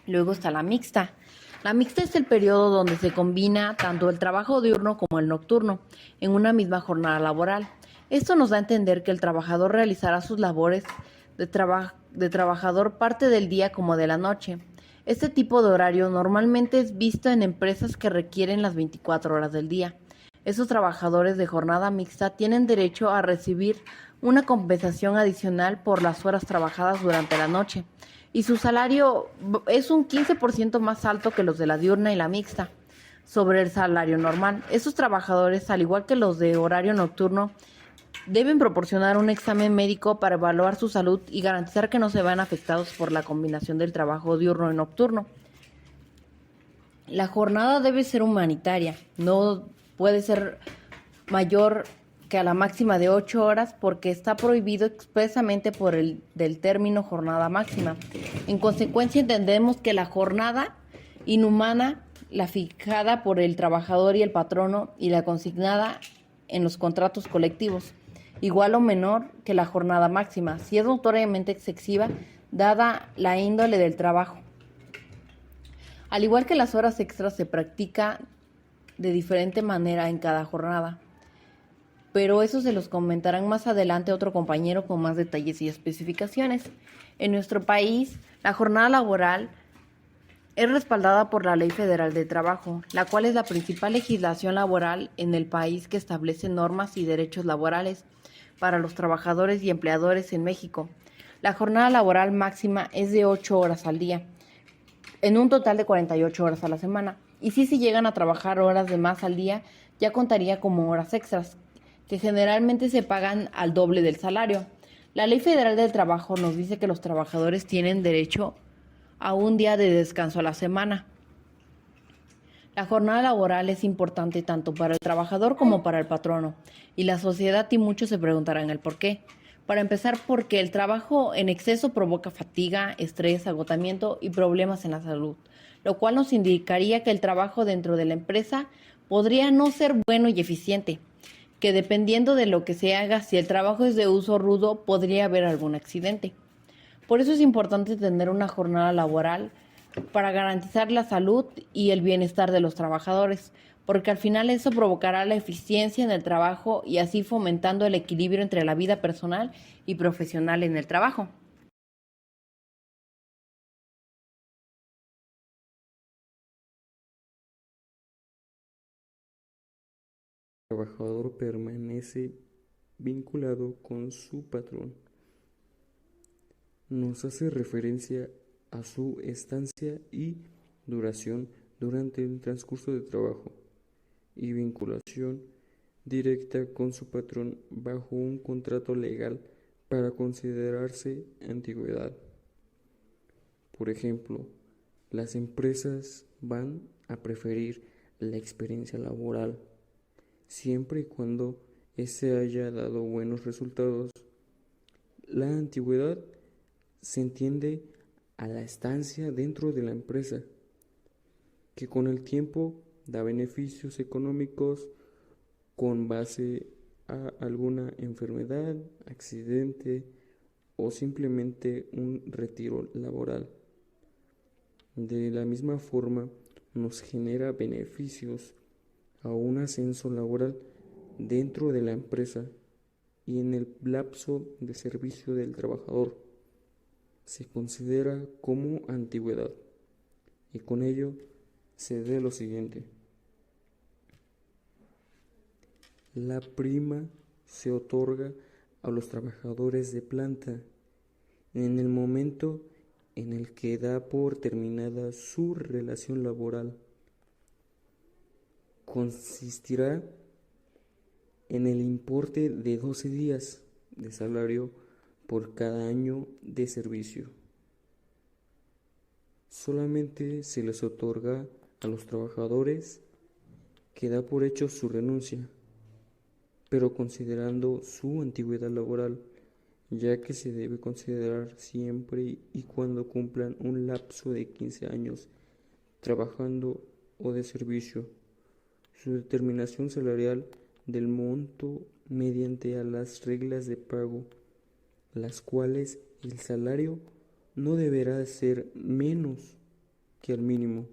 Luego está la mixta. La mixta es el periodo donde se combina tanto el trabajo diurno como el nocturno en una misma jornada laboral. Esto nos da a entender que el trabajador realizará sus labores de trabajador parte del día como de la noche. Este tipo de horario normalmente es visto en empresas que requieren las 24 horas del día. Esos trabajadores de jornada mixta tienen derecho a recibir una compensación adicional por las horas trabajadas durante la noche, y su salario es un 15% más alto que los de la diurna y la mixta sobre el salario normal. Esos trabajadores, al igual que los de horario nocturno, deben proporcionar un examen médico para evaluar su salud y garantizar que no se vean afectados por la combinación del trabajo diurno y nocturno. La jornada debe ser humanitaria, no puede ser mayor que a la máxima de 8 horas porque está prohibido expresamente por el del término jornada máxima. En consecuencia, entendemos que la jornada inhumana, la fijada por el trabajador y el patrono y la consignada en los contratos colectivos, igual o menor que la jornada máxima, si es notoriamente excesiva, dada la índole del trabajo. Al igual que las horas extras se practica de diferente manera en cada jornada, pero eso se los comentarán más adelante otro compañero con más detalles y especificaciones. En nuestro país, la jornada laboral es respaldada por la Ley Federal de Trabajo, la cual es la principal legislación laboral en el país que establece normas y derechos laborales para los trabajadores y empleadores en México. La jornada laboral máxima es de 8 horas al día, en un total de 48 horas a la semana. Y si se llegan a trabajar horas de más al día, ya contaría como horas extras, que generalmente se pagan al doble del salario. La Ley Federal del Trabajo nos dice que los trabajadores tienen derecho a un día de descanso a la semana. La jornada laboral es importante tanto para el trabajador como para el patrono, y la sociedad y muchos se preguntarán el por qué. Para empezar, porque el trabajo en exceso provoca fatiga, estrés, agotamiento y problemas en la salud, lo cual nos indicaría que el trabajo dentro de la empresa podría no ser bueno y eficiente. que dependiendo de lo que se haga, si el trabajo es de uso rudo, podría haber algún accidente. Por eso es importante tener una jornada laboral para garantizar la salud y el bienestar de los trabajadores, porque al final eso provocará la eficiencia en el trabajo y así fomentando el equilibrio entre la vida personal y profesional en el trabajo. El trabajador permanece vinculado con su patrón. Nos hace referencia a su estancia y duración durante el transcurso de trabajo y vinculación directa con su patrón bajo un contrato legal para considerarse antigüedad. Por ejemplo, las empresas van a preferir la experiencia laboral siempre y cuando ese haya dado buenos resultados. La antigüedad se entiende a la estancia dentro de la empresa, que con el tiempo da beneficios económicos con base a alguna enfermedad, accidente o simplemente un retiro laboral. De la misma forma, nos genera beneficios a un ascenso laboral dentro de la empresa y en el lapso de servicio del trabajador. Se considera como antigüedad y con ello se ve lo siguiente. La prima se otorga a los trabajadores de planta en el momento en el que da por terminada su relación laboral. Consistirá en el importe de 12 días de salario por cada año de servicio. Solamente se les otorga a los trabajadores que da por hecho su renuncia, pero considerando su antigüedad laboral, ya que se debe considerar siempre y cuando cumplan un lapso de 15 años trabajando o de servicio. Su determinación salarial del monto mediante a las reglas de pago, las cuales el salario no deberá ser menos que el mínimo.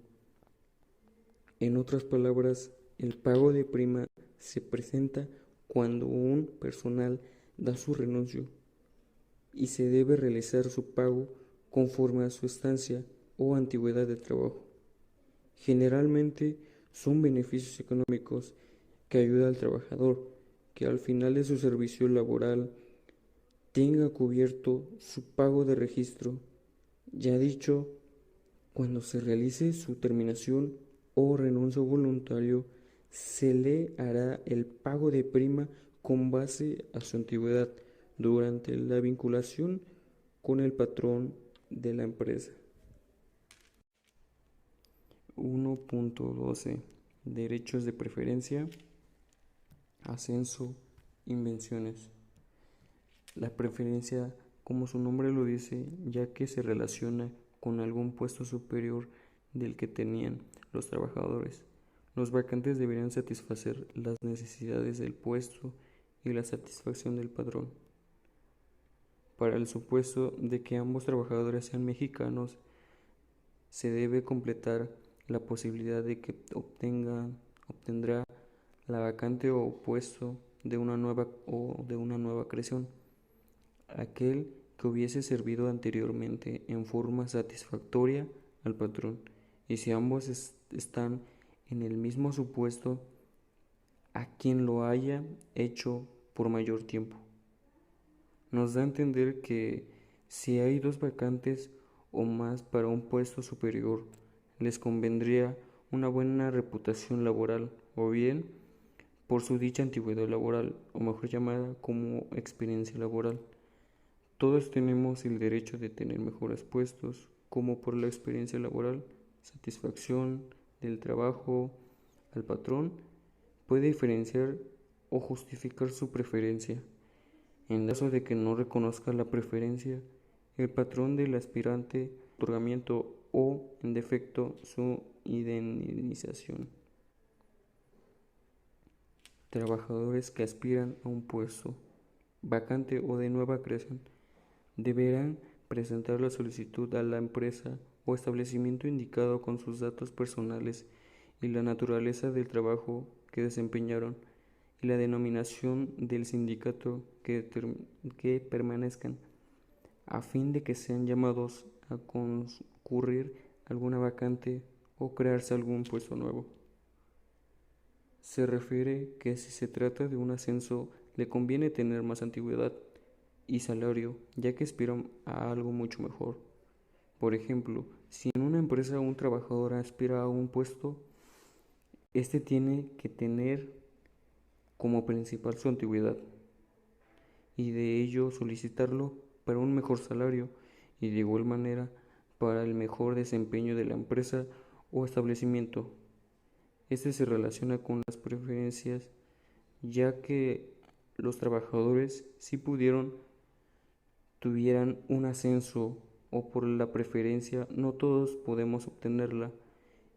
En otras palabras, el pago de prima se presenta cuando un personal da su renuncio y se debe realizar su pago conforme a su estancia o antigüedad de trabajo. Generalmente son beneficios económicos que ayudan al trabajador que al final de su servicio laboral tenga cubierto su pago de registro, ya dicho, cuando se realice su terminación o renuncio voluntario, se le hará el pago de prima con base a su antigüedad durante la vinculación con el patrón de la empresa. 1.12 Derechos de preferencia, ascenso, invenciones. La preferencia, como su nombre lo dice, ya que se relaciona con algún puesto superior del que tenían los trabajadores. Los vacantes deberían satisfacer las necesidades del puesto y la satisfacción del patrón. Para el supuesto de que ambos trabajadores sean mexicanos, se debe completar la posibilidad de que obtendrá la vacante o puesto de una nueva creación, aquel que hubiese servido anteriormente en forma satisfactoria al patrón, y si ambos están en el mismo supuesto, a quien lo haya hecho por mayor tiempo. Nos da a entender que si hay dos vacantes o más para un puesto superior, les convendría una buena reputación laboral, o bien por su dicha antigüedad laboral, o mejor llamada como experiencia laboral. Todos tenemos el derecho de tener mejores puestos, como por la experiencia laboral, satisfacción del trabajo al patrón, puede diferenciar o justificar su preferencia. En caso de que no reconozca la preferencia, el patrón del aspirante, otorgamiento o, en defecto, su indemnización. Trabajadores que aspiran a un puesto vacante o de nueva creación deberán presentar la solicitud a la empresa o establecimiento indicado con sus datos personales y la naturaleza del trabajo que desempeñaron y la denominación del sindicato que permanezcan, a fin de que sean llamados a concurrir alguna vacante o crearse algún puesto nuevo. Se refiere que si se trata de un ascenso, le conviene tener más antigüedad y salario, ya que aspiran a algo mucho mejor. Por ejemplo, si en una empresa un trabajador aspira a un puesto, este tiene que tener como principal su antigüedad y de ello solicitarlo para un mejor salario y de igual manera para el mejor desempeño de la empresa o establecimiento. Este se relaciona con las preferencias, ya que los trabajadores, si tuvieran un ascenso o por la preferencia, no todos podemos obtenerla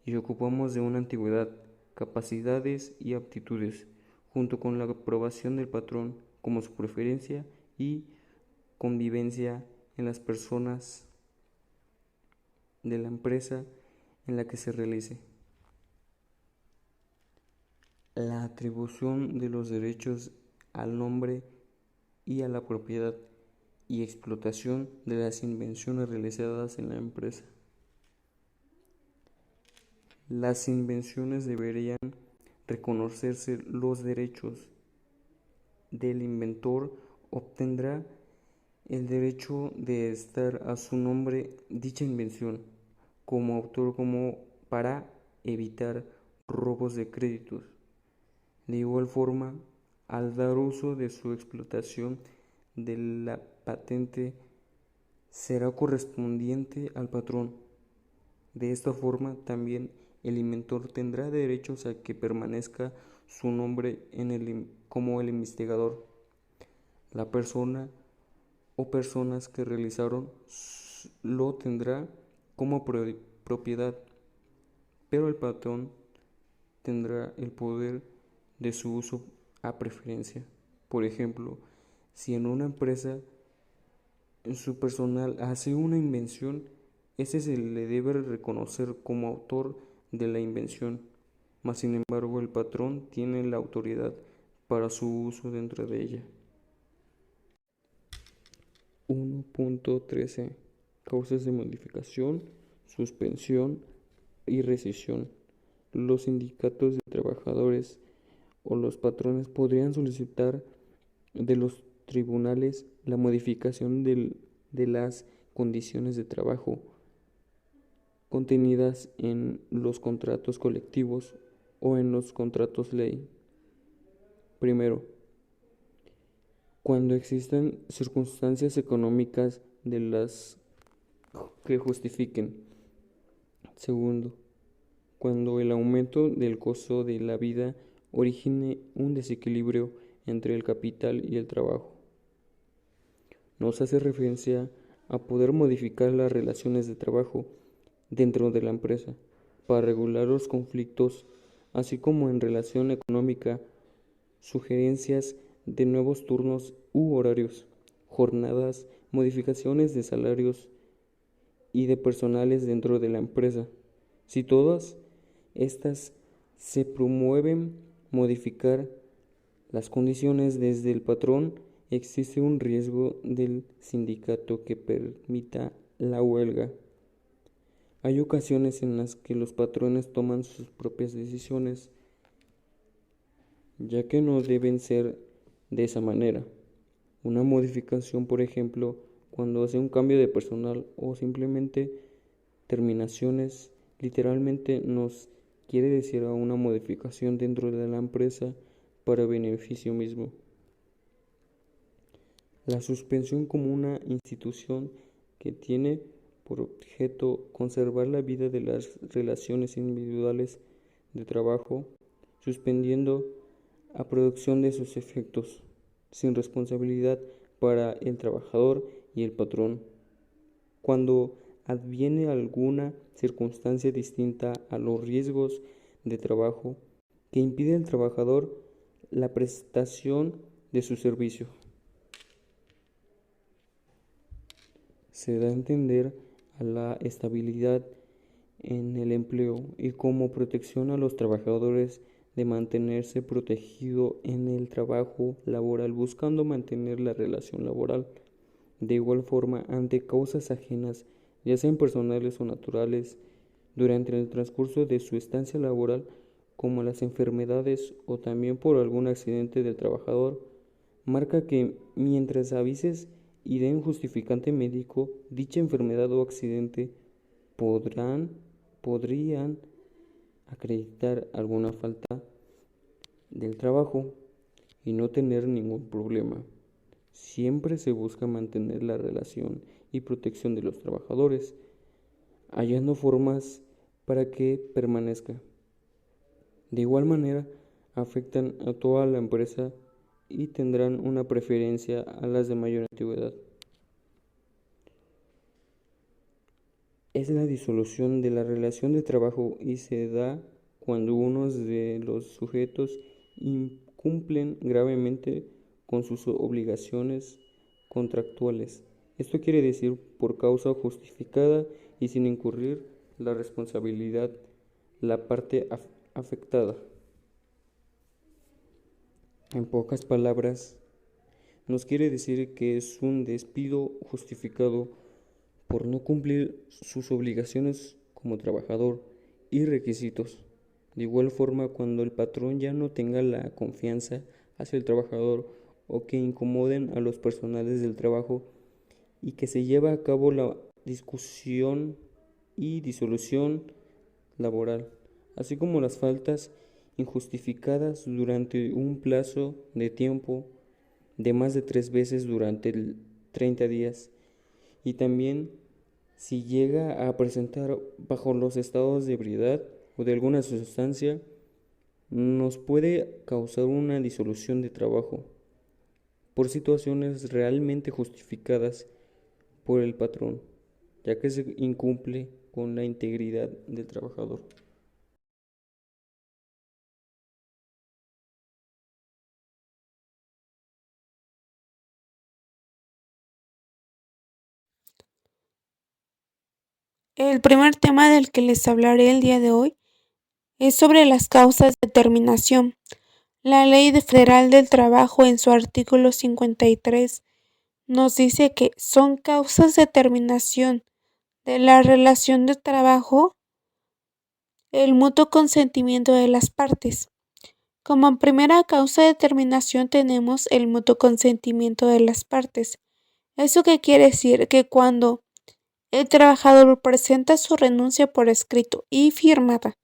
y ocupamos de una antigüedad, capacidades y aptitudes, junto con la aprobación del patrón como su preferencia y convivencia en las personas de la empresa en la que se realice. La atribución de los derechos al nombre y a la propiedad y explotación de las invenciones realizadas en la empresa. Las invenciones deberían reconocerse los derechos del inventor, obtendrá el derecho de estar a su nombre dicha invención como autor como para evitar robos de créditos. De igual forma, al dar uso de su explotación de la patente será correspondiente al patrón. De esta forma, también el inventor tendrá derechos a que permanezca su nombre como el investigador. La persona o personas que realizaron lo tendrá como propiedad, pero el patrón tendrá el poder de su uso a preferencia. Por ejemplo, si en una empresa su personal hace una invención, este se le debe reconocer como autor de la invención, mas sin embargo el patrón tiene la autoridad para su uso dentro de ella. 1.13 Causas de modificación, suspensión y rescisión. Los sindicatos de trabajadores o los patrones podrían solicitar de los tribunales la modificación de las condiciones de trabajo contenidas en los contratos colectivos o en los contratos ley. Primero, cuando existan circunstancias económicas de las que justifiquen. Segundo, cuando el aumento del costo de la vida origine un desequilibrio entre el capital y el trabajo. Nos hace referencia a poder modificar las relaciones de trabajo dentro de la empresa para regular los conflictos, así como en relación económica, sugerencias de nuevos turnos u horarios, jornadas, modificaciones de salarios y de personales dentro de la empresa. Si todas estas se promueven modificar las condiciones desde el patrón, existe un riesgo del sindicato que permita la huelga. Hay ocasiones en las que los patrones toman sus propias decisiones, ya que no deben ser de esa manera. Una modificación, por ejemplo, cuando hace un cambio de personal o simplemente terminaciones, literalmente nos quiere decir a una modificación dentro de la empresa para beneficio mismo. La suspensión como una institución que tiene por objeto conservar la vida de las relaciones individuales de trabajo, suspendiendo a producción de sus efectos, sin responsabilidad para el trabajador y el patrón. Cuando adviene alguna circunstancia distinta a los riesgos de trabajo que impide al trabajador la prestación de su servicio. Se da a entender a la estabilidad en el empleo y como protección a los trabajadores de mantenerse protegido en el trabajo laboral, buscando mantener la relación laboral. De igual forma, ante causas ajenas, ya sean personales o naturales, durante el transcurso de su estancia laboral, como las enfermedades o también por algún accidente del trabajador, marca que mientras avises y den justificante médico, dicha enfermedad o accidente podrían acreditar alguna falta del trabajo y no tener ningún problema. Siempre se busca mantener la relación y protección de los trabajadores, hallando formas para que permanezca. De igual manera, afectan a toda la empresa y tendrán una preferencia a las de mayor antigüedad. Es la disolución de la relación de trabajo y se da cuando uno de los sujetos incumplen gravemente con sus obligaciones contractuales. Esto quiere decir por causa justificada y sin incurrir la responsabilidad la parte afectada. En pocas palabras, nos quiere decir que es un despido justificado por no cumplir sus obligaciones como trabajador y requisitos. De igual forma, cuando el patrón ya no tenga la confianza hacia el trabajador o que incomoden a los personales del trabajo y que se lleva a cabo la discusión y disolución laboral, así como las faltas injustificadas durante un plazo de tiempo de más de 3 veces durante 30 días y también si llega a presentar bajo los estados de ebriedad o de alguna sustancia, nos puede causar una disolución de trabajo por situaciones realmente justificadas por el patrón, ya que se incumple con la integridad del trabajador. El primer tema del que les hablaré el día de hoy es sobre las causas de terminación. La Ley Federal del Trabajo en su artículo 53 nos dice que son causas de terminación de la relación de trabajo el mutuo consentimiento de las partes. Como primera causa de terminación tenemos el mutuo consentimiento de las partes. ¿Eso qué quiere decir? Que cuando el trabajador presenta su renuncia por escrito y firmada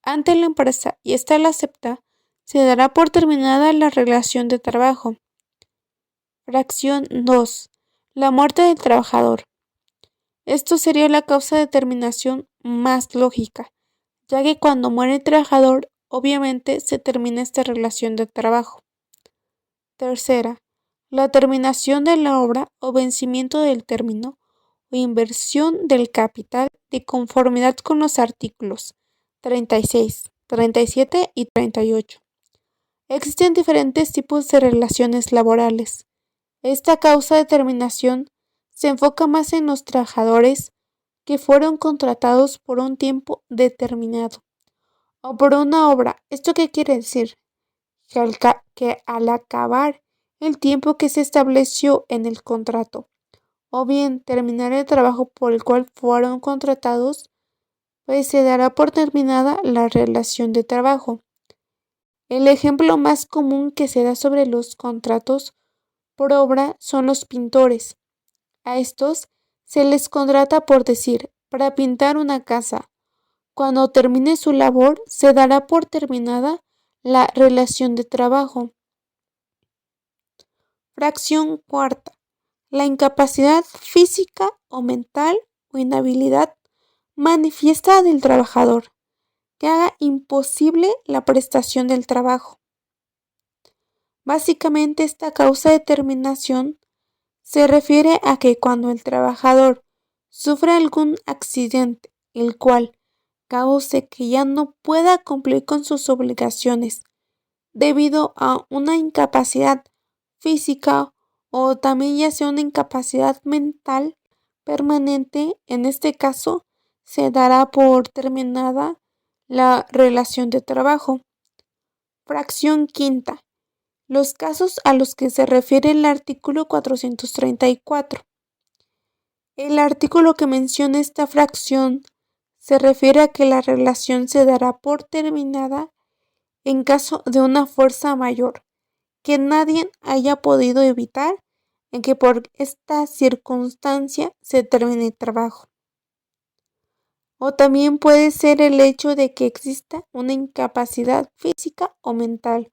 ante la empresa y ésta la acepta, se dará por terminada la relación de trabajo. Fracción 2. La muerte del trabajador. Esto sería la causa de terminación más lógica, ya que cuando muere el trabajador, obviamente se termina esta relación de trabajo. Tercera, la terminación de la obra o vencimiento del término o inversión del capital de conformidad con los artículos 36, 37 y 38. Existen diferentes tipos de relaciones laborales. Esta causa de terminación se enfoca más en los trabajadores que fueron contratados por un tiempo determinado o por una obra. ¿Esto qué quiere decir? Que al acabar el tiempo que se estableció en el contrato o bien terminar el trabajo por el cual fueron contratados, pues se dará por terminada la relación de trabajo. El ejemplo más común que se da sobre los contratos por obra son los pintores. A estos se les contrata por decir, para pintar una casa. Cuando termine su labor, se dará por terminada la relación de trabajo. Fracción cuarta. La incapacidad física o mental o inhabilidad manifiesta del trabajador que haga imposible la prestación del trabajo. Básicamente, esta causa de terminación se refiere a que cuando el trabajador sufre algún accidente, el cual cause que ya no pueda cumplir con sus obligaciones debido a una incapacidad física o también ya sea una incapacidad mental permanente. En este caso, se dará por terminada la relación de trabajo. Fracción quinta. Los casos a los que se refiere el artículo 434. El artículo que menciona esta fracción se refiere a que la relación se dará por terminada en caso de una fuerza mayor que nadie haya podido evitar en que por esta circunstancia se termine el trabajo. O también puede ser el hecho de que exista una incapacidad física o mental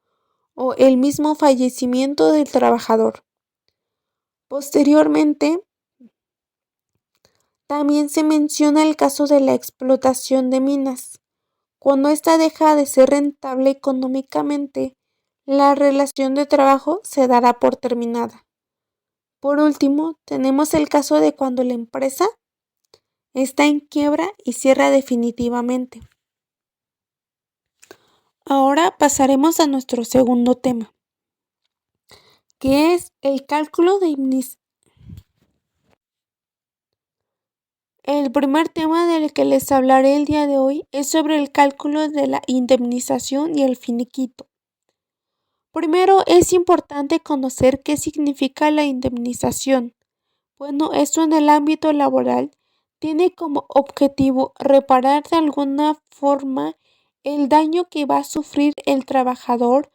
o el mismo fallecimiento del trabajador. Posteriormente, también se menciona el caso de la explotación de minas. Cuando ésta deja de ser rentable económicamente, la relación de trabajo se dará por terminada. Por último, tenemos el caso de cuando la empresa está en quiebra y cierra definitivamente. Ahora pasaremos a nuestro segundo tema, que es el cálculo de indemnización. El primer tema del que les hablaré el día de hoy es sobre el cálculo de la indemnización y el finiquito. Primero, es importante conocer qué significa la indemnización. Bueno, esto en el ámbito laboral tiene como objetivo reparar de alguna forma el daño que va a sufrir el trabajador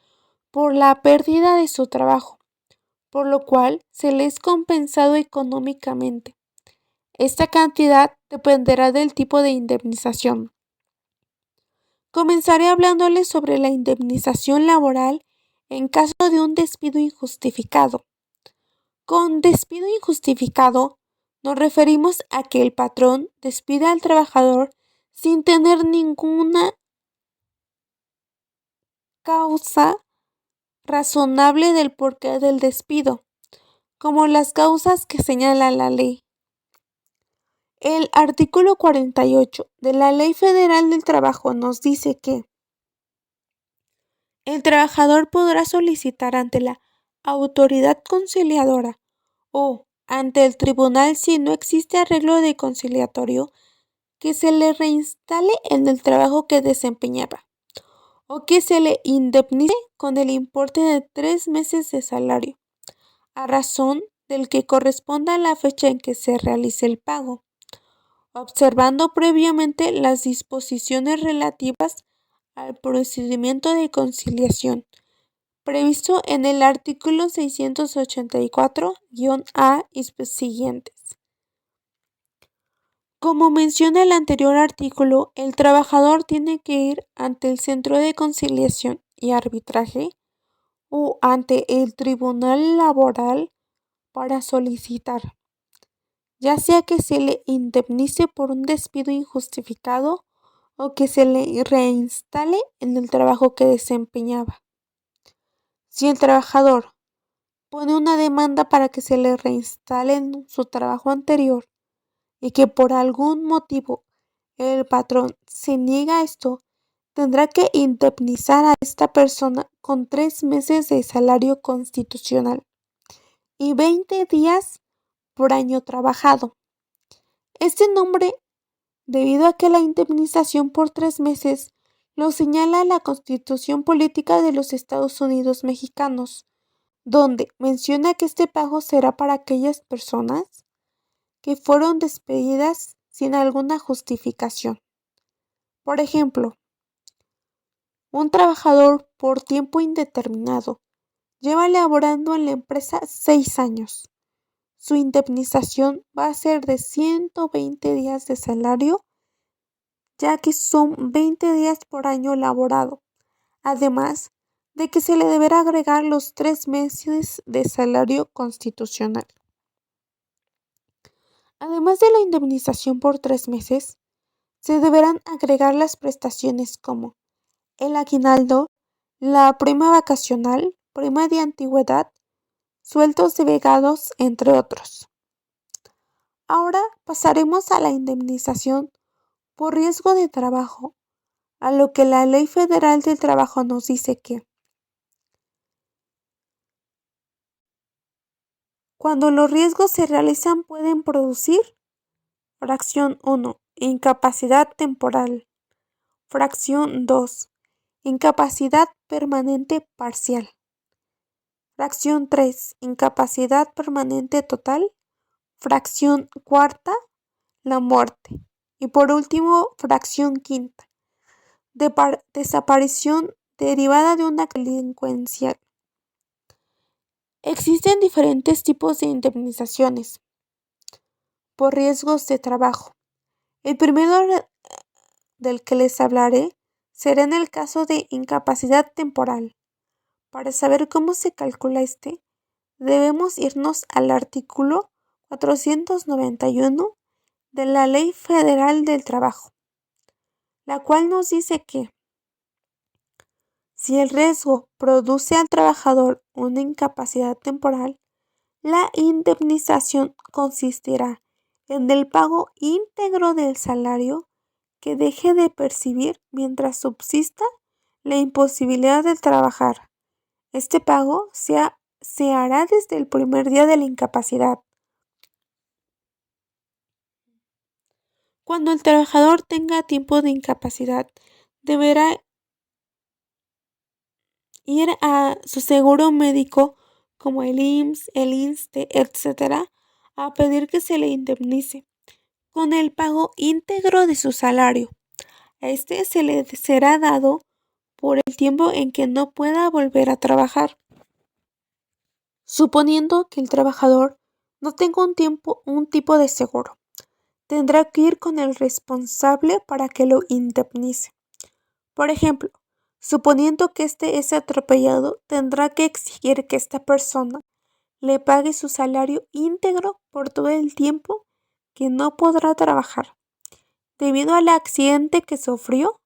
por la pérdida de su trabajo, por lo cual se le es compensado económicamente. Esta cantidad dependerá del tipo de indemnización. Comenzaré hablándoles sobre la indemnización laboral en caso de un despido injustificado. Con despido injustificado nos referimos a que el patrón despide al trabajador sin tener ninguna causa razonable del porqué del despido, como las causas que señala la ley. El artículo 48 de la Ley Federal del Trabajo nos dice que el trabajador podrá solicitar ante la autoridad conciliadora o ante el tribunal, si no existe arreglo de conciliatorio, que se le reinstale en el trabajo que desempeñaba o que se le indemnice con el importe de 3 meses de salario, a razón del que corresponda a la fecha en que se realice el pago, observando previamente las disposiciones relativas al procedimiento de conciliación previsto en el artículo 684-A y siguientes. Como menciona el anterior artículo, el trabajador tiene que ir ante el Centro de Conciliación y Arbitraje o ante el Tribunal Laboral para solicitar, ya sea que se le indemnice por un despido injustificado o que se le reinstale en el trabajo que desempeñaba. Si el trabajador pone una demanda para que se le reinstale en su trabajo anterior y que por algún motivo el patrón se niega a esto, tendrá que indemnizar a esta persona con 3 meses de salario constitucional y 20 días por año trabajado. Este nombre, debido a que la indemnización por 3 meses lo señala la Constitución Política de los Estados Unidos Mexicanos, donde menciona que este pago será para aquellas personas que fueron despedidas sin alguna justificación. Por ejemplo, un trabajador por tiempo indeterminado lleva laborando en la empresa 6 años. Su indemnización va a ser de 120 días de salario, ya que son 20 días por año laborado, además de que se le deberá agregar los 3 meses de salario constitucional. Además de la indemnización por 3 meses, se deberán agregar las prestaciones como el aguinaldo, la prima vacacional, prima de antigüedad, sueldos de vegados, entre otros. Ahora pasaremos a la indemnización por riesgo de trabajo, a lo que la Ley Federal del Trabajo nos dice que Cuando los riesgos se realizan pueden producir: fracción 1, incapacidad temporal. Fracción 2, incapacidad permanente parcial. Fracción 3, incapacidad permanente total. Fracción 4, la muerte. Y por último, fracción 5, desaparición derivada de una delincuencia. Existen diferentes tipos de indemnizaciones por riesgos de trabajo. El primero del que les hablaré será en el caso de incapacidad temporal. Para saber cómo se calcula debemos irnos al artículo 491 de la Ley Federal del Trabajo, la cual nos dice que si el riesgo produce al trabajador una incapacidad temporal, la indemnización consistirá en el pago íntegro del salario que deje de percibir mientras subsista la imposibilidad de trabajar. Este pago se hará desde el primer día de la incapacidad. Cuando el trabajador tenga tiempo de incapacidad, deberá ir a su seguro médico como el IMSS, el INSSSTE, etc., a pedir que se le indemnice con el pago íntegro de su salario. A se le será dado por el tiempo en que no pueda volver a trabajar. Suponiendo que el trabajador no tenga un tipo de seguro, tendrá que ir con el responsable para que lo indemnice. Por ejemplo, suponiendo que es atropellado, tendrá que exigir que esta persona le pague su salario íntegro por todo el tiempo que no podrá trabajar. Debido al accidente que sufrió,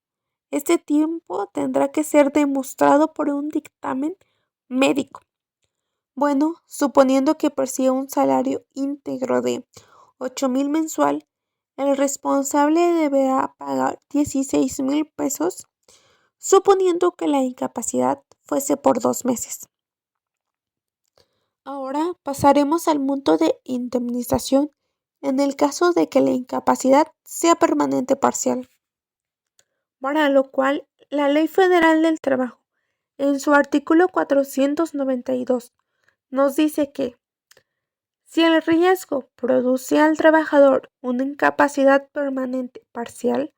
este tiempo tendrá que ser demostrado por un dictamen médico. Bueno, suponiendo que perciba un salario íntegro de 8,000 mensual, el responsable deberá pagar 16,000 pesos, suponiendo que la incapacidad fuese por 2 meses. Ahora pasaremos al monto de indemnización en el caso de que la incapacidad sea permanente parcial, para lo cual la Ley Federal del Trabajo, en su artículo 492, nos dice que si el riesgo produce al trabajador una incapacidad permanente parcial,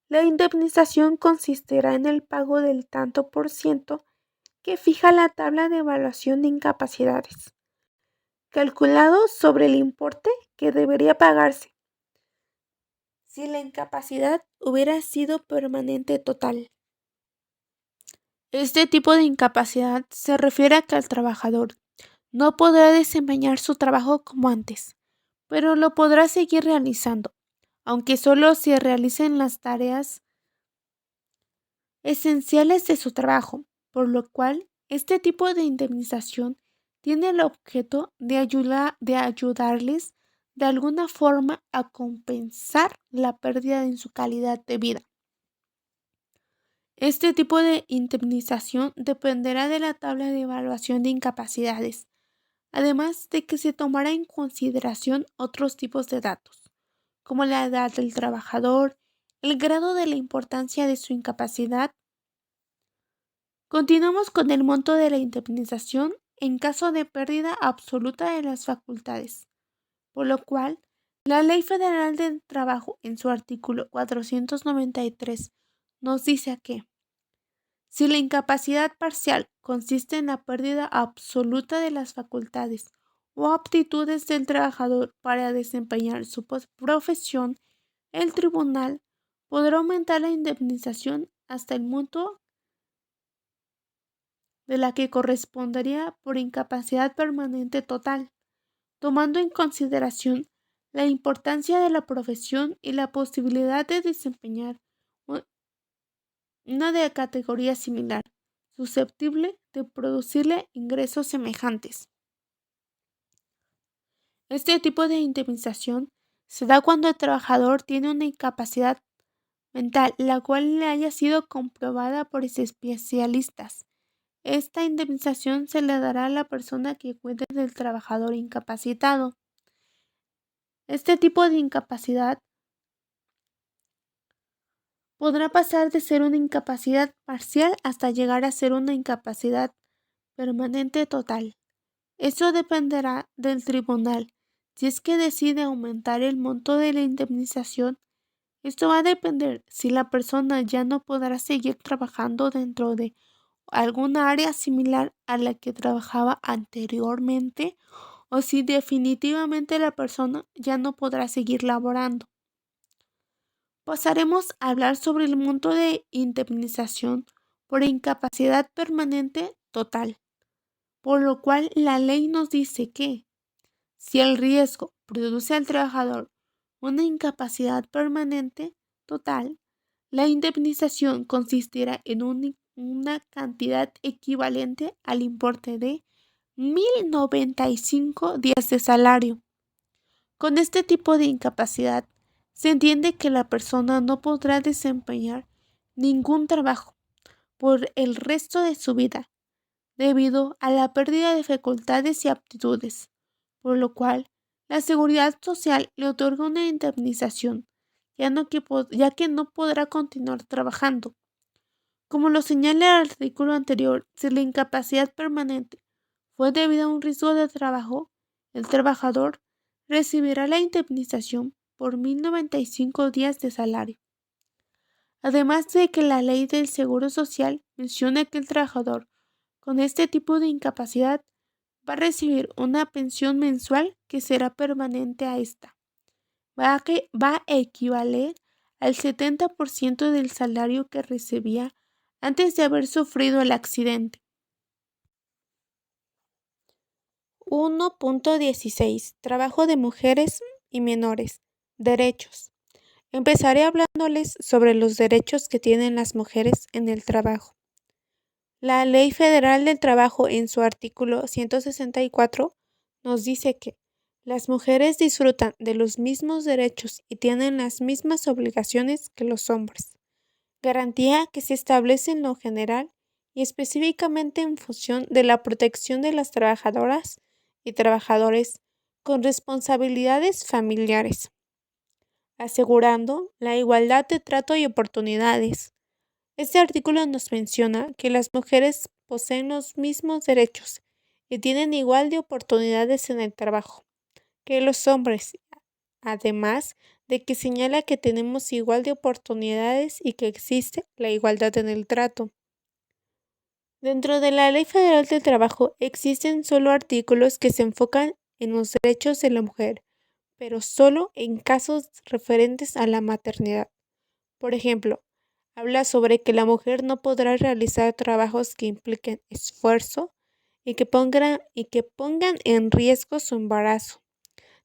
la indemnización consistirá en el pago del tanto por ciento que fija la tabla de evaluación de incapacidades, calculado sobre el importe que debería pagarse si la incapacidad hubiera sido permanente total. Este tipo de incapacidad se refiere a que el trabajador no podrá desempeñar su trabajo como antes, pero lo podrá seguir realizando, aunque solo se realicen las tareas esenciales de su trabajo, por lo cual este tipo de indemnización tiene el objeto de ayudarles de alguna forma a compensar la pérdida en su calidad de vida. Este tipo de indemnización dependerá de la tabla de evaluación de incapacidades, además de que se tomará en consideración otros tipos de datos, como la edad del trabajador, el grado de la importancia de su incapacidad. Continuamos con el monto de la indemnización en caso de pérdida absoluta de las facultades, por lo cual la Ley Federal del Trabajo en su artículo 493 nos dice que si la incapacidad parcial consiste en la pérdida absoluta de las facultades o aptitudes del trabajador para desempeñar su profesión, el tribunal podrá aumentar la indemnización hasta el monto de la que correspondería por incapacidad permanente total, tomando en consideración la importancia de la profesión y la posibilidad de desempeñar una de categoría similar, susceptible de producirle ingresos semejantes. Este tipo de indemnización se da cuando el trabajador tiene una incapacidad mental, la cual le haya sido comprobada por especialistas Esta indemnización se le dará a la persona que cuide del trabajador incapacitado. Este tipo de incapacidad podrá pasar de ser una incapacidad parcial hasta llegar a ser una incapacidad permanente total. Eso dependerá del tribunal. Si es que decide aumentar el monto de la indemnización, esto va a depender si la persona ya no podrá seguir trabajando dentro de alguna área similar a la que trabajaba anteriormente o si definitivamente la persona ya no podrá seguir laborando. Pasaremos a hablar sobre el monto de indemnización por incapacidad permanente total, por lo cual la ley nos dice que si el riesgo produce al trabajador una incapacidad permanente total, la indemnización consistirá en una cantidad equivalente al importe de 1.095 días de salario. Con este tipo de incapacidad, se entiende que la persona no podrá desempeñar ningún trabajo por el resto de su vida, debido a la pérdida de facultades y aptitudes, por lo cual la Seguridad Social le otorga una indemnización, ya que no podrá continuar trabajando. Como lo señala el artículo anterior, si la incapacidad permanente fue debido a un riesgo de trabajo, el trabajador recibirá la indemnización por 1.095 días de salario. Además de que la ley del Seguro Social menciona que el trabajador con este tipo de incapacidad va a recibir una pensión mensual que será permanente a esta. Va a equivaler al 70% del salario que recibía antes de haber sufrido el accidente. 1.16 Trabajo de mujeres y menores. Derechos. Empezaré hablándoles sobre los derechos que tienen las mujeres en el trabajo. La Ley Federal del Trabajo, en su artículo 164, nos dice que las mujeres disfrutan de los mismos derechos y tienen las mismas obligaciones que los hombres. Garantía que se establece en lo general y específicamente en función de la protección de las trabajadoras y trabajadores con responsabilidades familiares, asegurando la igualdad de trato y oportunidades. Este artículo nos menciona que las mujeres poseen los mismos derechos y tienen igual de oportunidades en el trabajo que los hombres, además de que señala que tenemos igual de oportunidades y que existe la igualdad en el trato. Dentro de la Ley Federal del Trabajo existen solo artículos que se enfocan en los derechos de la mujer, pero solo en casos referentes a la maternidad. Por ejemplo, habla sobre que la mujer no podrá realizar trabajos que impliquen esfuerzo y que pongan en riesgo su embarazo.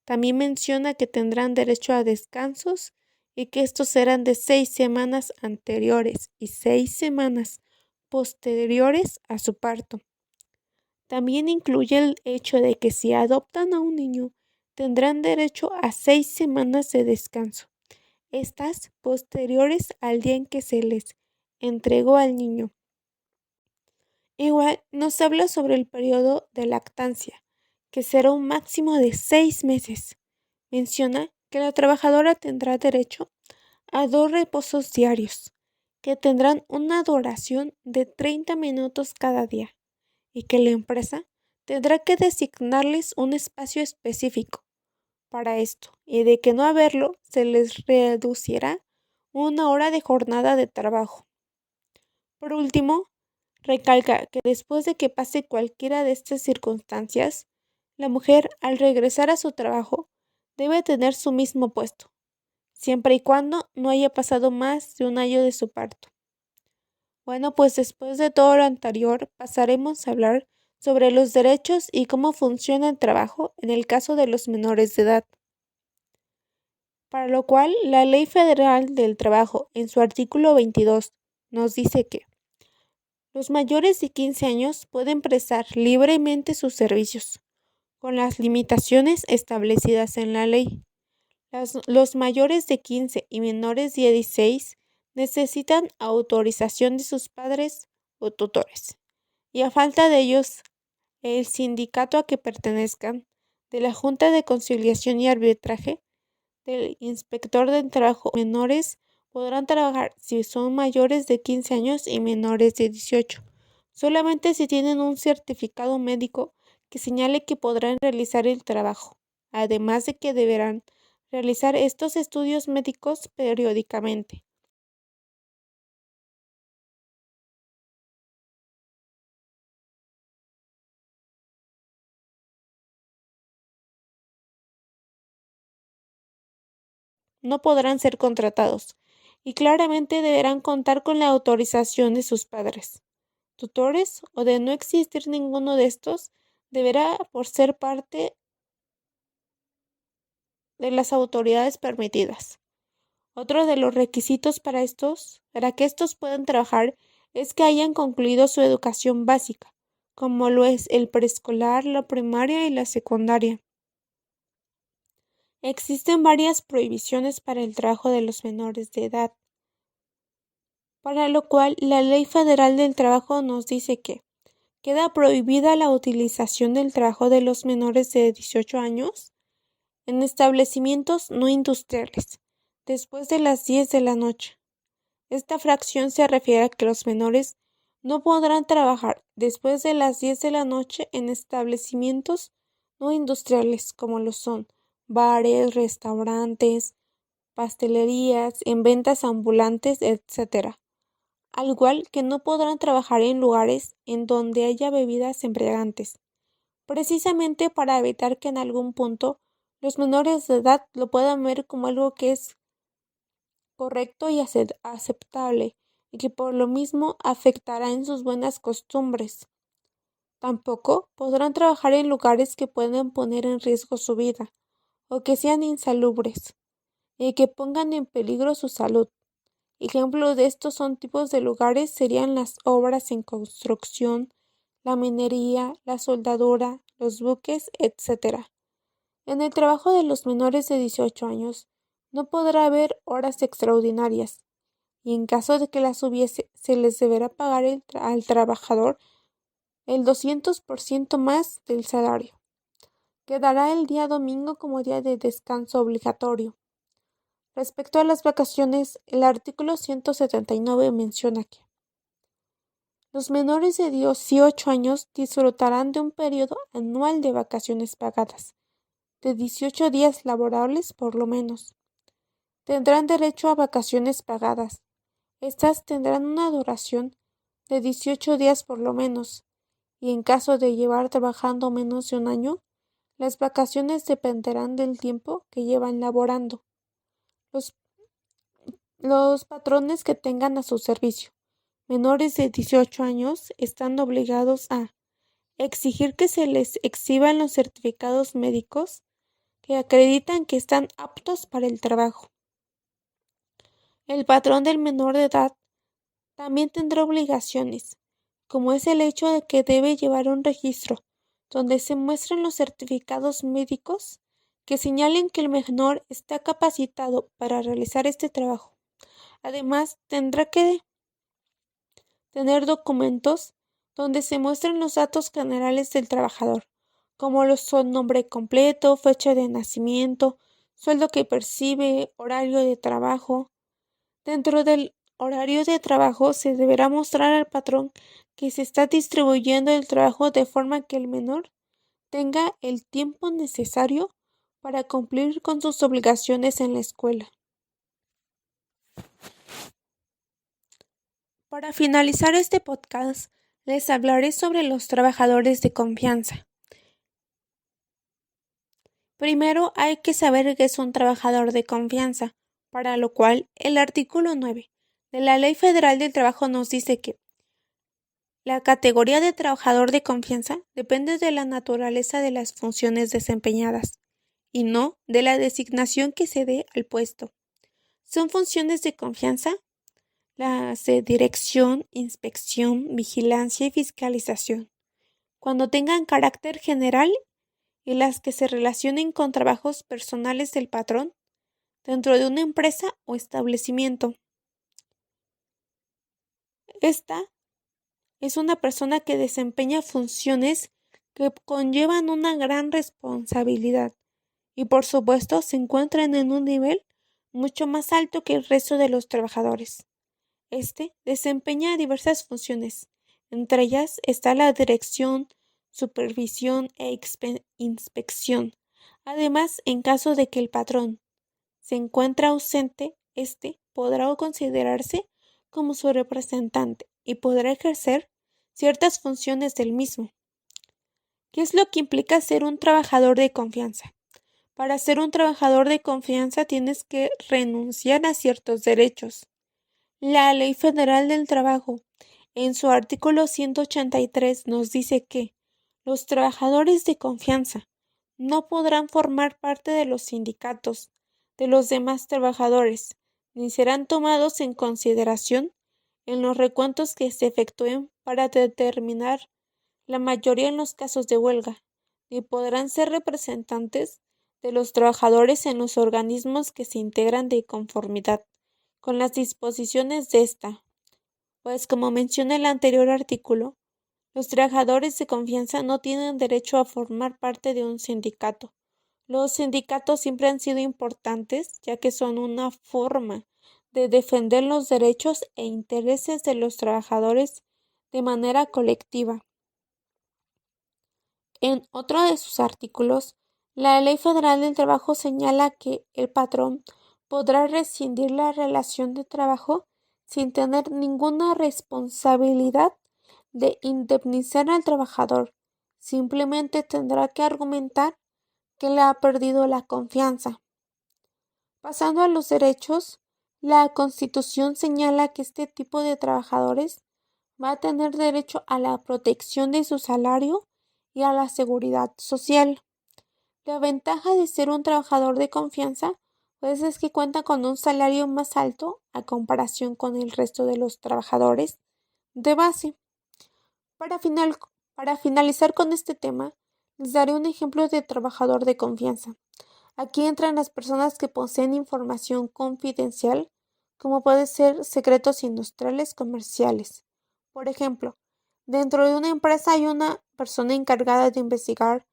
También menciona que tendrán derecho a descansos y que estos serán de 6 semanas anteriores y 6 semanas posteriores a su parto. También incluye el hecho de que si adoptan a un niño, tendrán derecho a 6 semanas de descanso, estas posteriores al día en que se les entregó al niño. Igual nos habla sobre el periodo de lactancia, que será un máximo de 6 meses. Menciona que la trabajadora tendrá derecho a 2 reposos diarios, que tendrán una duración de 30 minutos cada día, y que la empresa tendrá que designarles un espacio específico para esto, y de que no haberlo, se les reducirá 1 hora de jornada de trabajo. Por último, recalca que después de que pase cualquiera de estas circunstancias, la mujer, al regresar a su trabajo, debe tener su mismo puesto, siempre y cuando no haya pasado más de un año de su parto. Bueno, pues después de todo lo anterior, pasaremos a hablar sobre los derechos y cómo funciona el trabajo en el caso de los menores de edad. Para lo cual, la Ley Federal del Trabajo, en su artículo 22, nos dice que los mayores de 15 años pueden prestar libremente sus servicios, con las limitaciones establecidas en la ley. Los mayores de 15 y menores de 16 necesitan autorización de sus padres o tutores. y a falta de ellos, el sindicato a que pertenezcan, de la Junta de Conciliación y Arbitraje, del inspector del trabajo menores podrán trabajar si son mayores de 15 años y menores de 18, solamente si tienen un certificado médico que señale que podrán realizar el trabajo, además de que deberán realizar estos estudios médicos periódicamente. No podrán ser contratados y claramente deberán contar con la autorización de sus padres, tutores o de no existir ninguno de estos, deberá por ser parte de las autoridades permitidas. Otro de los requisitos para que estos puedan trabajar, es que hayan concluido su educación básica, como lo es el preescolar, la primaria y la secundaria. Existen varias prohibiciones para el trabajo de los menores de edad, para lo cual la Ley Federal del Trabajo nos dice que queda prohibida la utilización del trabajo de los menores de 18 años en establecimientos no industriales, después de las 10 de la noche. Esta fracción se refiere a que los menores no podrán trabajar después de las 10 de la noche en establecimientos no industriales como lo son bares, restaurantes, pastelerías, en ventas ambulantes, etc. Al igual que no podrán trabajar en lugares en donde haya bebidas embriagantes, precisamente para evitar que en algún punto los menores de edad lo puedan ver como algo que es correcto y aceptable, y que por lo mismo afectará en sus buenas costumbres. Tampoco podrán trabajar en lugares que pueden poner en riesgo su vida, o que sean insalubres, y que pongan en peligro su salud. Ejemplos de estos son tipos de lugares serían las obras en construcción, la minería, la soldadura, los buques, etc. En el trabajo de los menores de 18 años no podrá haber horas extraordinarias, y en caso de que las hubiese, se les deberá pagar al trabajador el 200% más del salario. Quedará el día domingo como día de descanso obligatorio. Respecto a las vacaciones, el artículo 179 menciona que los menores de 18 años disfrutarán de un periodo anual de vacaciones pagadas, de 18 días laborables por lo menos. Tendrán derecho a vacaciones pagadas. Estas tendrán una duración de 18 días por lo menos, y en caso de llevar trabajando menos de un año, las vacaciones dependerán del tiempo que llevan laborando. Los patrones que tengan a su servicio menores de 18 años están obligados a exigir que se les exhiban los certificados médicos que acreditan que están aptos para el trabajo. El patrón del menor de edad también tendrá obligaciones, como es el hecho de que debe llevar un registro donde se muestren los certificados médicos que señalen que el menor está capacitado para realizar este trabajo. Además, tendrá que tener documentos donde se muestren los datos generales del trabajador, como lo son nombre completo, fecha de nacimiento, sueldo que percibe, horario de trabajo. Dentro del horario de trabajo se deberá mostrar al patrón que se está distribuyendo el trabajo de forma que el menor tenga el tiempo necesario para cumplir con sus obligaciones en la escuela. Para finalizar este podcast, les hablaré sobre los trabajadores de confianza. Primero hay que saber qué es un trabajador de confianza, para lo cual el artículo 9 de la Ley Federal del Trabajo nos dice que la categoría de trabajador de confianza depende de la naturaleza de las funciones desempeñadas y no de la designación que se dé al puesto. Son funciones de confianza las de dirección, inspección, vigilancia y fiscalización, cuando tengan carácter general, y las que se relacionen con trabajos personales del patrón dentro de una empresa o establecimiento. Esta es una persona que desempeña funciones que conllevan una gran responsabilidad y por supuesto se encuentran en un nivel mucho más alto que el resto de los trabajadores. Este desempeña diversas funciones, entre ellas está la dirección, supervisión e inspección. Además, en caso de que el patrón se encuentre ausente, este podrá considerarse como su representante y podrá ejercer ciertas funciones del mismo. ¿Qué es lo que implica ser un trabajador de confianza? Para ser un trabajador de confianza tienes que renunciar a ciertos derechos. La Ley Federal del Trabajo, en su artículo 183, nos dice que los trabajadores de confianza no podrán formar parte de los sindicatos de los demás trabajadores, ni serán tomados en consideración en los recuentos que se efectúen para determinar la mayoría en los casos de huelga, ni podrán ser representantes de los trabajadores en los organismos que se integran de conformidad con las disposiciones de esta, pues como menciona el anterior artículo, los trabajadores de confianza no tienen derecho a formar parte de un sindicato. Los sindicatos siempre han sido importantes, ya que son una forma de defender los derechos e intereses de los trabajadores de manera colectiva. En otro de sus artículos, la Ley Federal del Trabajo señala que el patrón podrá rescindir la relación de trabajo sin tener ninguna responsabilidad de indemnizar al trabajador. Simplemente tendrá que argumentar que le ha perdido la confianza. Pasando a los derechos, la Constitución señala que este tipo de trabajadores va a tener derecho a la protección de su salario y a la seguridad social. La ventaja de ser un trabajador de confianza pues es que cuenta con un salario más alto a comparación con el resto de los trabajadores de base. Para finalizar con este tema, les daré un ejemplo de trabajador de confianza. Aquí entran las personas que poseen información confidencial, como puede ser secretos industriales comerciales. Por ejemplo, dentro de una empresa hay una persona encargada de investigar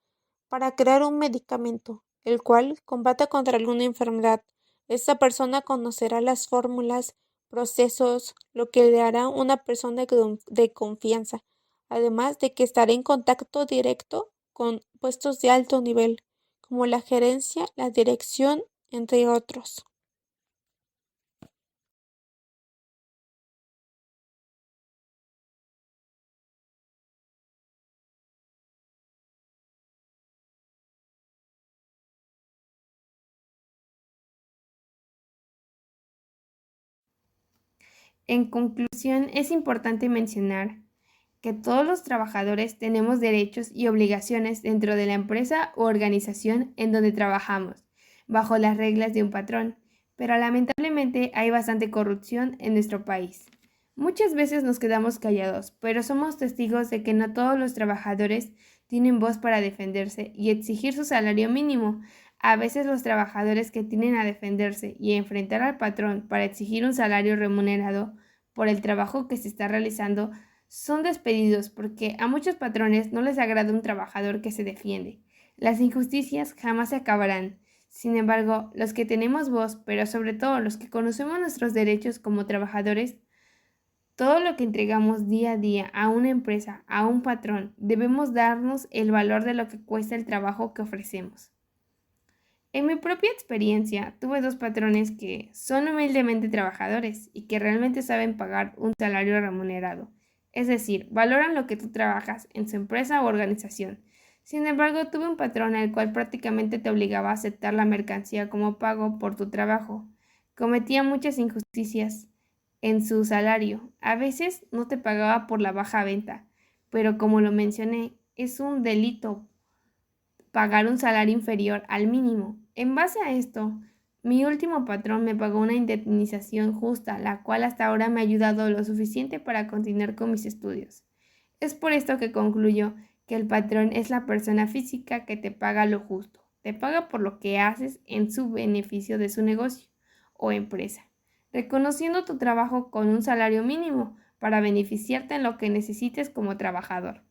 para crear un medicamento, el cual combate contra alguna enfermedad. Esta persona conocerá las fórmulas, procesos, lo que le hará una persona de confianza, además de que estará en contacto directo con puestos de alto nivel, como la gerencia, la dirección, entre otros. En conclusión, es importante mencionar que todos los trabajadores tenemos derechos y obligaciones dentro de la empresa u organización en donde trabajamos, bajo las reglas de un patrón, pero lamentablemente hay bastante corrupción en nuestro país. Muchas veces nos quedamos callados, pero somos testigos de que no todos los trabajadores tienen voz para defenderse y exigir su salario mínimo. A veces los trabajadores que tienen a defenderse y a enfrentar al patrón para exigir un salario remunerado por el trabajo que se está realizando son despedidos porque a muchos patrones no les agrada un trabajador que se defiende. Las injusticias jamás se acabarán. Sin embargo, los que tenemos voz, pero sobre todo los que conocemos nuestros derechos como trabajadores, todo lo que entregamos día a día a una empresa, a un patrón, debemos darnos el valor de lo que cuesta el trabajo que ofrecemos. En mi propia experiencia, tuve dos patrones que son humildemente trabajadores y que realmente saben pagar un salario remunerado. Es decir, valoran lo que tú trabajas en su empresa o organización. Sin embargo, tuve un patrón al cual prácticamente te obligaba a aceptar la mercancía como pago por tu trabajo. Cometía muchas injusticias en su salario. A veces no te pagaba por la baja venta, pero como lo mencioné, es un delito pagar un salario inferior al mínimo. En base a esto, mi último patrón me pagó una indemnización justa, la cual hasta ahora me ha ayudado lo suficiente para continuar con mis estudios. Es por esto que concluyo que el patrón es la persona física que te paga lo justo, te paga por lo que haces en su beneficio de su negocio o empresa, reconociendo tu trabajo con un salario mínimo para beneficiarte en lo que necesites como trabajador.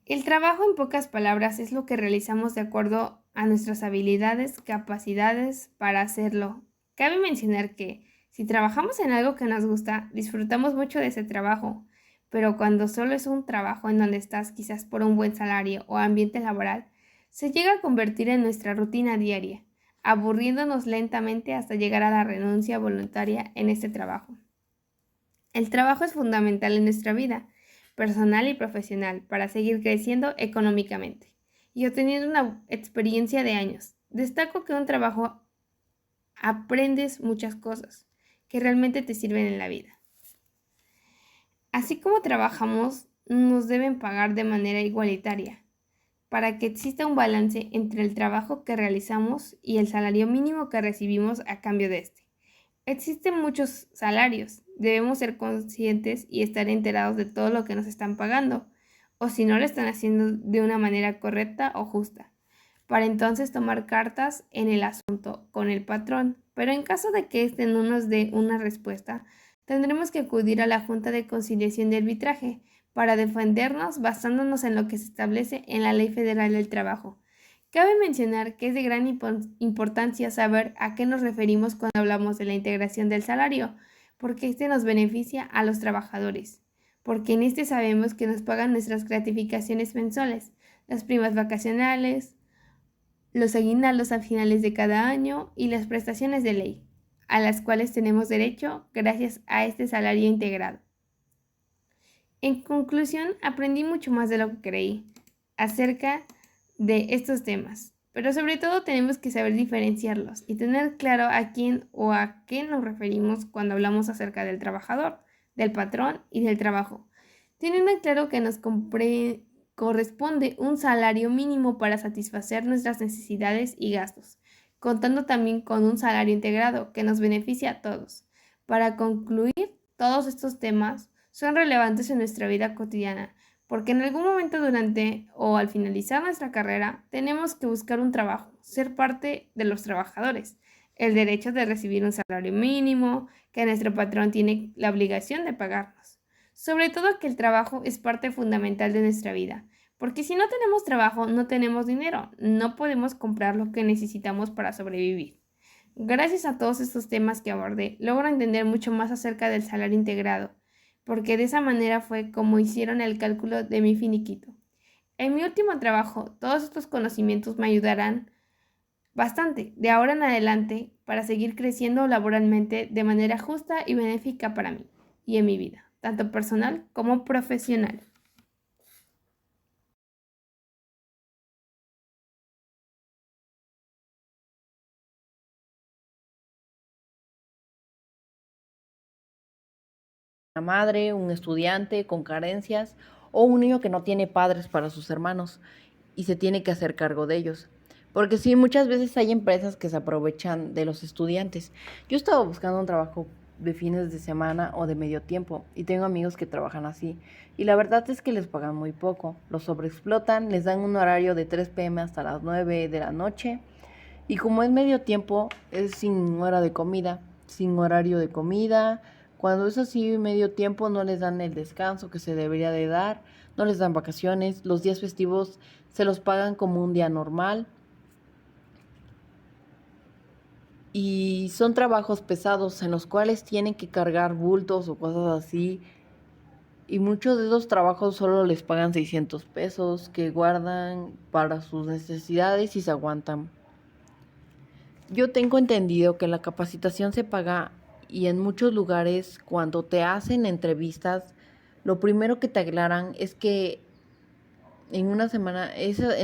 El trabajo, en pocas palabras, es lo que realizamos de acuerdo a nuestras habilidades, capacidades para hacerlo. Cabe mencionar que si trabajamos en algo que nos gusta, disfrutamos mucho de ese trabajo, pero cuando solo es un trabajo en donde estás quizás por un buen salario o ambiente laboral, se llega a convertir en nuestra rutina diaria, aburriéndonos lentamente hasta llegar a la renuncia voluntaria en este trabajo. El trabajo es fundamental en nuestra vida personal y profesional para seguir creciendo económicamente y obteniendo una experiencia de años. Destaco que en un trabajo aprendes muchas cosas que realmente te sirven en la vida. Así como trabajamos, nos deben pagar de manera igualitaria para que exista un balance entre el trabajo que realizamos y el salario mínimo que recibimos a cambio de este. Existen muchos salarios, debemos ser conscientes y estar enterados de todo lo que nos están pagando, o si no lo están haciendo de una manera correcta o justa, para entonces tomar cartas en el asunto con el patrón. Pero en caso de que éste no nos dé una respuesta, tendremos que acudir a la Junta de Conciliación y Arbitraje para defendernos basándonos en lo que se establece en la Ley Federal del Trabajo. Cabe mencionar que es de gran importancia saber a qué nos referimos cuando hablamos de la integración del salario, porque este nos beneficia a los trabajadores, porque en este sabemos que nos pagan nuestras gratificaciones mensuales, las primas vacacionales, los aguinaldos a finales de cada año y las prestaciones de ley, a las cuales tenemos derecho gracias a este salario integrado. En conclusión, aprendí mucho más de lo que creí acerca de estos temas, pero sobre todo tenemos que saber diferenciarlos y tener claro a quién o a qué nos referimos cuando hablamos acerca del trabajador, del patrón y del trabajo, teniendo en claro que nos corresponde un salario mínimo para satisfacer nuestras necesidades y gastos, contando también con un salario integrado que nos beneficia a todos. Para concluir, todos estos temas son relevantes en nuestra vida cotidiana, porque en algún momento durante o al finalizar nuestra carrera tenemos que buscar un trabajo, ser parte de los trabajadores, el derecho de recibir un salario mínimo, que nuestro patrón tiene la obligación de pagarnos. Sobre todo que el trabajo es parte fundamental de nuestra vida, porque si no tenemos trabajo no tenemos dinero, no podemos comprar lo que necesitamos para sobrevivir. Gracias a todos estos temas que abordé, logro entender mucho más acerca del salario integrado, porque de esa manera fue como hicieron el cálculo de mi finiquito. En mi último trabajo, todos estos conocimientos me ayudarán bastante de ahora en adelante para seguir creciendo laboralmente de manera justa y benéfica para mí y en mi vida, tanto personal como profesional. Una madre, un estudiante con carencias o un niño que no tiene padres para sus hermanos y se tiene que hacer cargo de ellos. Porque sí, muchas veces hay empresas que se aprovechan de los estudiantes. Yo estaba buscando un trabajo de fines de semana o de medio tiempo y tengo amigos que trabajan así. Y la verdad es que les pagan muy poco. Los sobreexplotan, les dan un horario de 3 p.m. hasta las 9 de la noche. Y como es medio tiempo, es sin hora de comida, sin horario de comida. Cuando es así medio tiempo no les dan el descanso que se debería de dar, no les dan vacaciones, los días festivos se los pagan como un día normal. Y son trabajos pesados en los cuales tienen que cargar bultos o cosas así. Y muchos de esos trabajos solo les pagan 600 pesos que guardan para sus necesidades y se aguantan. Yo tengo entendido que la capacitación se paga y en muchos lugares cuando te hacen entrevistas, lo primero que te aclaran es que en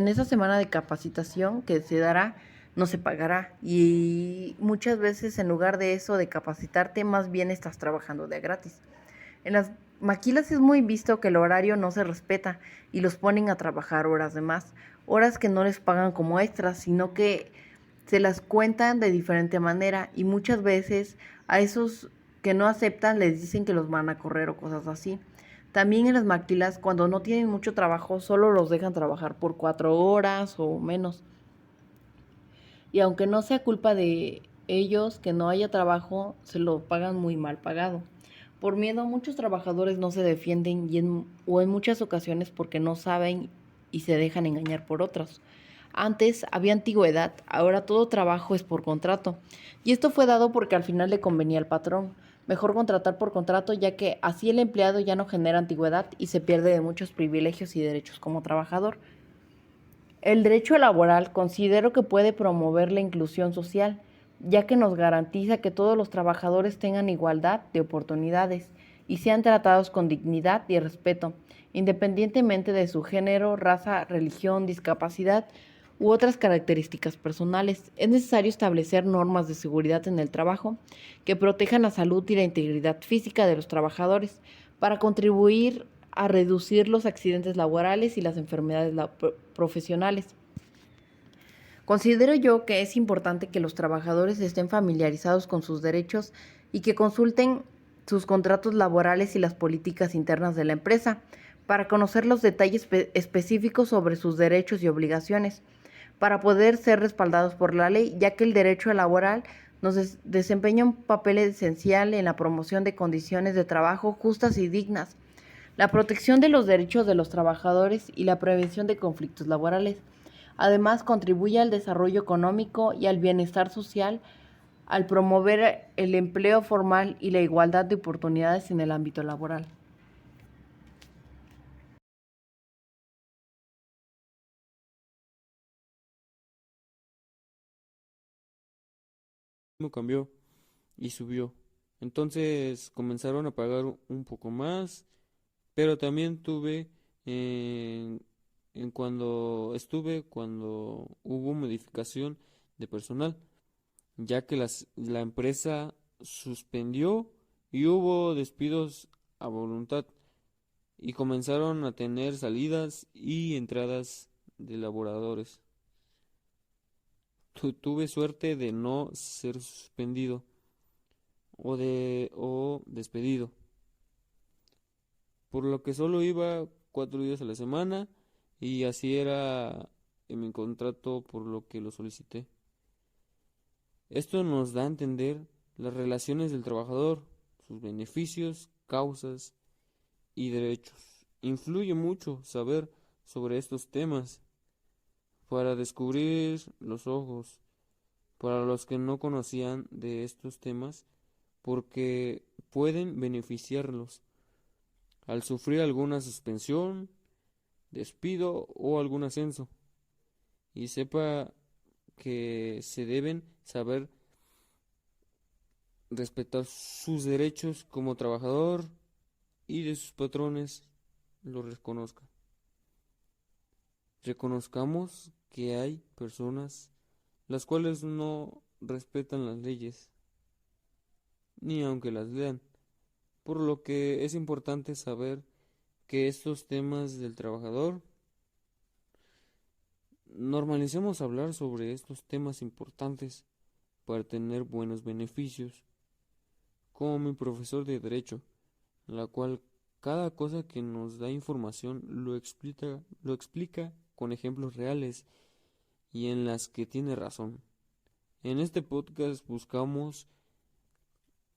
esa semana de capacitación que se dará, no se pagará. Y muchas veces en lugar de eso, de capacitarte, más bien estás trabajando de gratis. En las maquilas es muy visto que el horario no se respeta y los ponen a trabajar horas de más, horas que no les pagan como extras, sino que se las cuentan de diferente manera y muchas veces a esos que no aceptan les dicen que los van a correr o cosas así. También en las maquilas, cuando no tienen mucho trabajo, solo los dejan trabajar por 4 horas o menos. Y aunque no sea culpa de ellos que no haya trabajo, se lo pagan muy mal pagado. Por miedo, muchos trabajadores no se defienden o en muchas ocasiones porque no saben y se dejan engañar por otros. Antes había antigüedad, ahora todo trabajo es por contrato. Y esto fue dado porque al final le convenía al patrón. Mejor contratar por contrato, ya que así el empleado ya no genera antigüedad y se pierde de muchos privilegios y derechos como trabajador. El derecho laboral considero que puede promover la inclusión social, ya que nos garantiza que todos los trabajadores tengan igualdad de oportunidades y sean tratados con dignidad y respeto, independientemente de su género, raza, religión, discapacidad u otras características personales. Es necesario establecer normas de seguridad en el trabajo que protejan la salud y la integridad física de los trabajadores para contribuir a reducir los accidentes laborales y las enfermedades profesionales. Considero yo que es importante que los trabajadores estén familiarizados con sus derechos y que consulten sus contratos laborales y las políticas internas de la empresa para conocer los detalles específicos sobre sus derechos y obligaciones, para poder ser respaldados por la ley, ya que el derecho laboral nos desempeña un papel esencial en la promoción de condiciones de trabajo justas y dignas, la protección de los derechos de los trabajadores y la prevención de conflictos laborales. Además, contribuye al desarrollo económico y al bienestar social al promover el empleo formal y la igualdad de oportunidades en el ámbito laboral. Cambió y subió. Entonces comenzaron a pagar un poco más, pero también tuve cuando hubo modificación de personal, ya que la empresa suspendió y hubo despidos a voluntad y comenzaron a tener salidas y entradas de laboradores. Tuve suerte de no ser suspendido o despedido, por lo que solo iba 4 días a la semana y así era en mi contrato por lo que lo solicité. Esto nos da a entender las relaciones del trabajador, sus beneficios, causas y derechos. Influye mucho saber sobre estos temas para descubrir los ojos para los que no conocían de estos temas porque pueden beneficiarlos al sufrir alguna suspensión, despido o algún ascenso. Y sepa que se deben saber respetar sus derechos como trabajador y de sus patrones lo reconozcan. Reconozcamos que hay personas las cuales no respetan las leyes, ni aunque las lean, por lo que es importante saber que estos temas del trabajador normalicemos hablar sobre estos temas importantes para tener buenos beneficios, como mi profesor de derecho, la cual cada cosa que nos da información lo explica con ejemplos reales y en las que tiene razón. En este podcast buscamos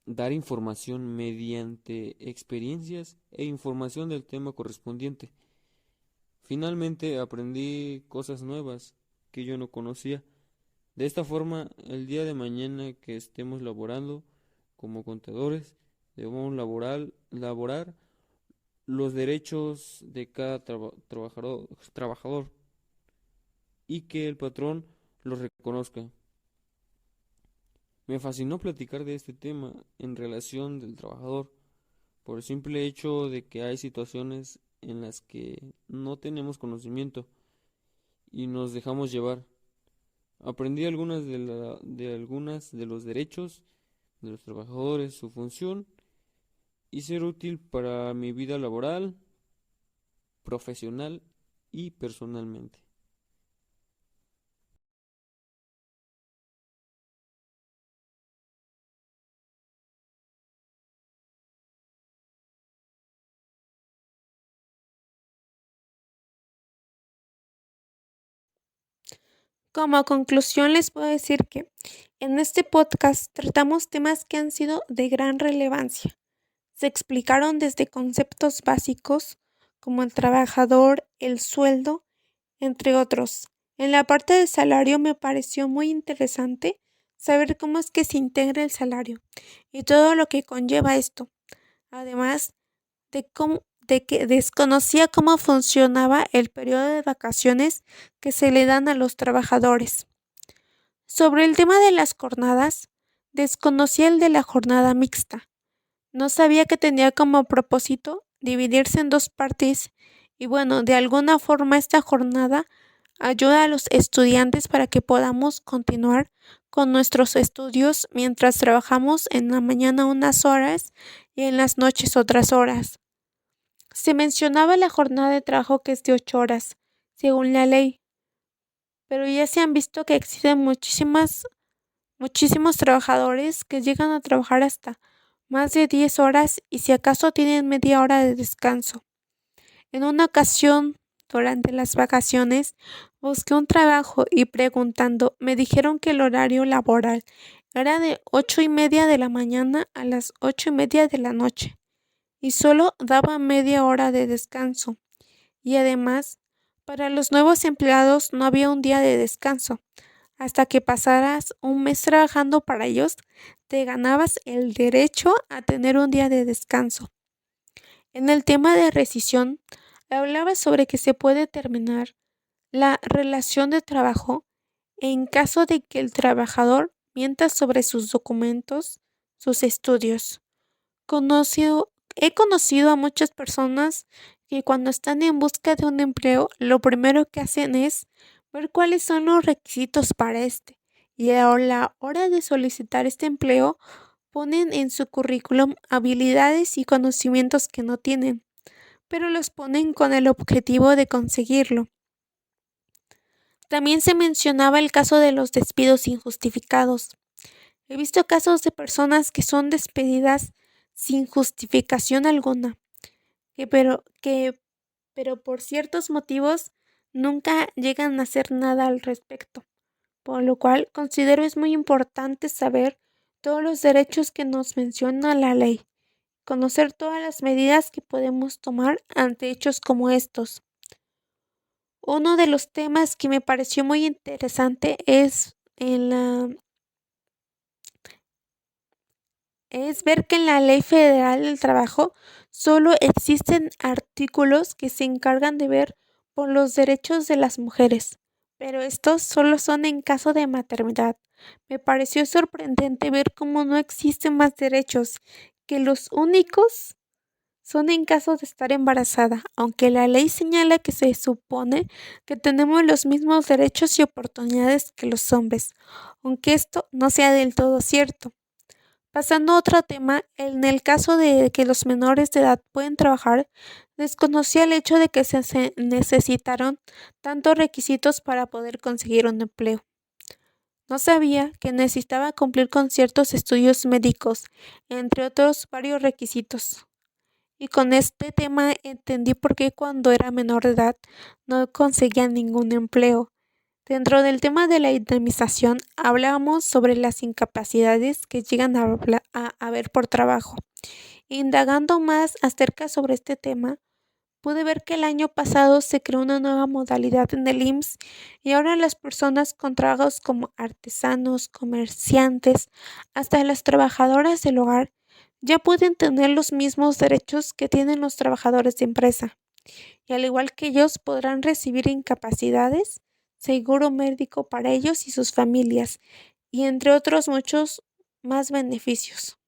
dar información mediante experiencias e información del tema correspondiente. Finalmente aprendí cosas nuevas que yo no conocía. De esta forma, el día de mañana que estemos laborando como contadores, debemos laborar los derechos de cada trabajador y que el patrón los reconozca. Me fascinó platicar de este tema en relación del trabajador, por el simple hecho de que hay situaciones en las que no tenemos conocimiento y nos dejamos llevar. Aprendí algunas de los derechos de los trabajadores, su función y ser útil para mi vida laboral, profesional y personalmente. Como conclusión les puedo decir que en este podcast tratamos temas que han sido de gran relevancia. Se explicaron desde conceptos básicos como el trabajador, el sueldo, entre otros. En la parte del salario me pareció muy interesante saber cómo es que se integra el salario y todo lo que conlleva esto, además de que desconocía cómo funcionaba el periodo de vacaciones que se le dan a los trabajadores. Sobre el tema de las jornadas, desconocía el de la jornada mixta. No sabía que tenía como propósito dividirse en dos partes y bueno, de alguna forma esta jornada ayuda a los estudiantes para que podamos continuar con nuestros estudios mientras trabajamos en la mañana unas horas y en las noches otras horas. Se mencionaba la jornada de trabajo que es de 8 horas, según la ley, pero ya se han visto que existen muchísimos trabajadores que llegan a trabajar hasta más de 10 horas y si acaso tienen media hora de descanso. En una ocasión, durante las vacaciones, busqué un trabajo y preguntando, me dijeron que el horario laboral era de 8:30 de la mañana a las 8:30 de la noche y solo daba media hora de descanso. Y además, para los nuevos empleados no había un día de descanso. Hasta que pasaras un mes trabajando para ellos, te ganabas el derecho a tener un día de descanso. En el tema de rescisión, hablaba sobre que se puede terminar la relación de trabajo en caso de que el trabajador mienta sobre sus documentos, sus estudios. He conocido a muchas personas que cuando están en busca de un empleo, lo primero que hacen es ver cuáles son los requisitos para este. Y a la hora de solicitar este empleo, ponen en su currículum habilidades y conocimientos que no tienen, pero los ponen con el objetivo de conseguirlo. También se mencionaba el caso de los despidos injustificados. He visto casos de personas que son despedidas sin justificación alguna, pero por ciertos motivos nunca llegan a hacer nada al respecto, por lo cual considero es muy importante saber todos los derechos que nos menciona la ley, conocer todas las medidas que podemos tomar ante hechos como estos. Uno de los temas que me pareció muy interesante es ver que en la Ley Federal del Trabajo solo existen artículos que se encargan de ver por los derechos de las mujeres, pero estos solo son en caso de maternidad. Me pareció sorprendente ver cómo no existen más derechos, que los únicos son en caso de estar embarazada, aunque la ley señala que se supone que tenemos los mismos derechos y oportunidades que los hombres, aunque esto no sea del todo cierto. Pasando a otro tema, en el caso de que los menores de edad pueden trabajar, desconocía el hecho de que se necesitaron tantos requisitos para poder conseguir un empleo. No sabía que necesitaba cumplir con ciertos estudios médicos, entre otros varios requisitos. Y con este tema entendí por qué cuando era menor de edad no conseguía ningún empleo. Dentro del tema de la indemnización hablábamos sobre las incapacidades que llegan a haber por trabajo. Indagando más acerca sobre este tema, pude ver que el año pasado se creó una nueva modalidad en el IMSS y ahora las personas con trabajos como artesanos, comerciantes, hasta las trabajadoras del hogar ya pueden tener los mismos derechos que tienen los trabajadores de empresa. Y al igual que ellos podrán recibir incapacidades, seguro médico para ellos y sus familias, y entre otros muchos más beneficios.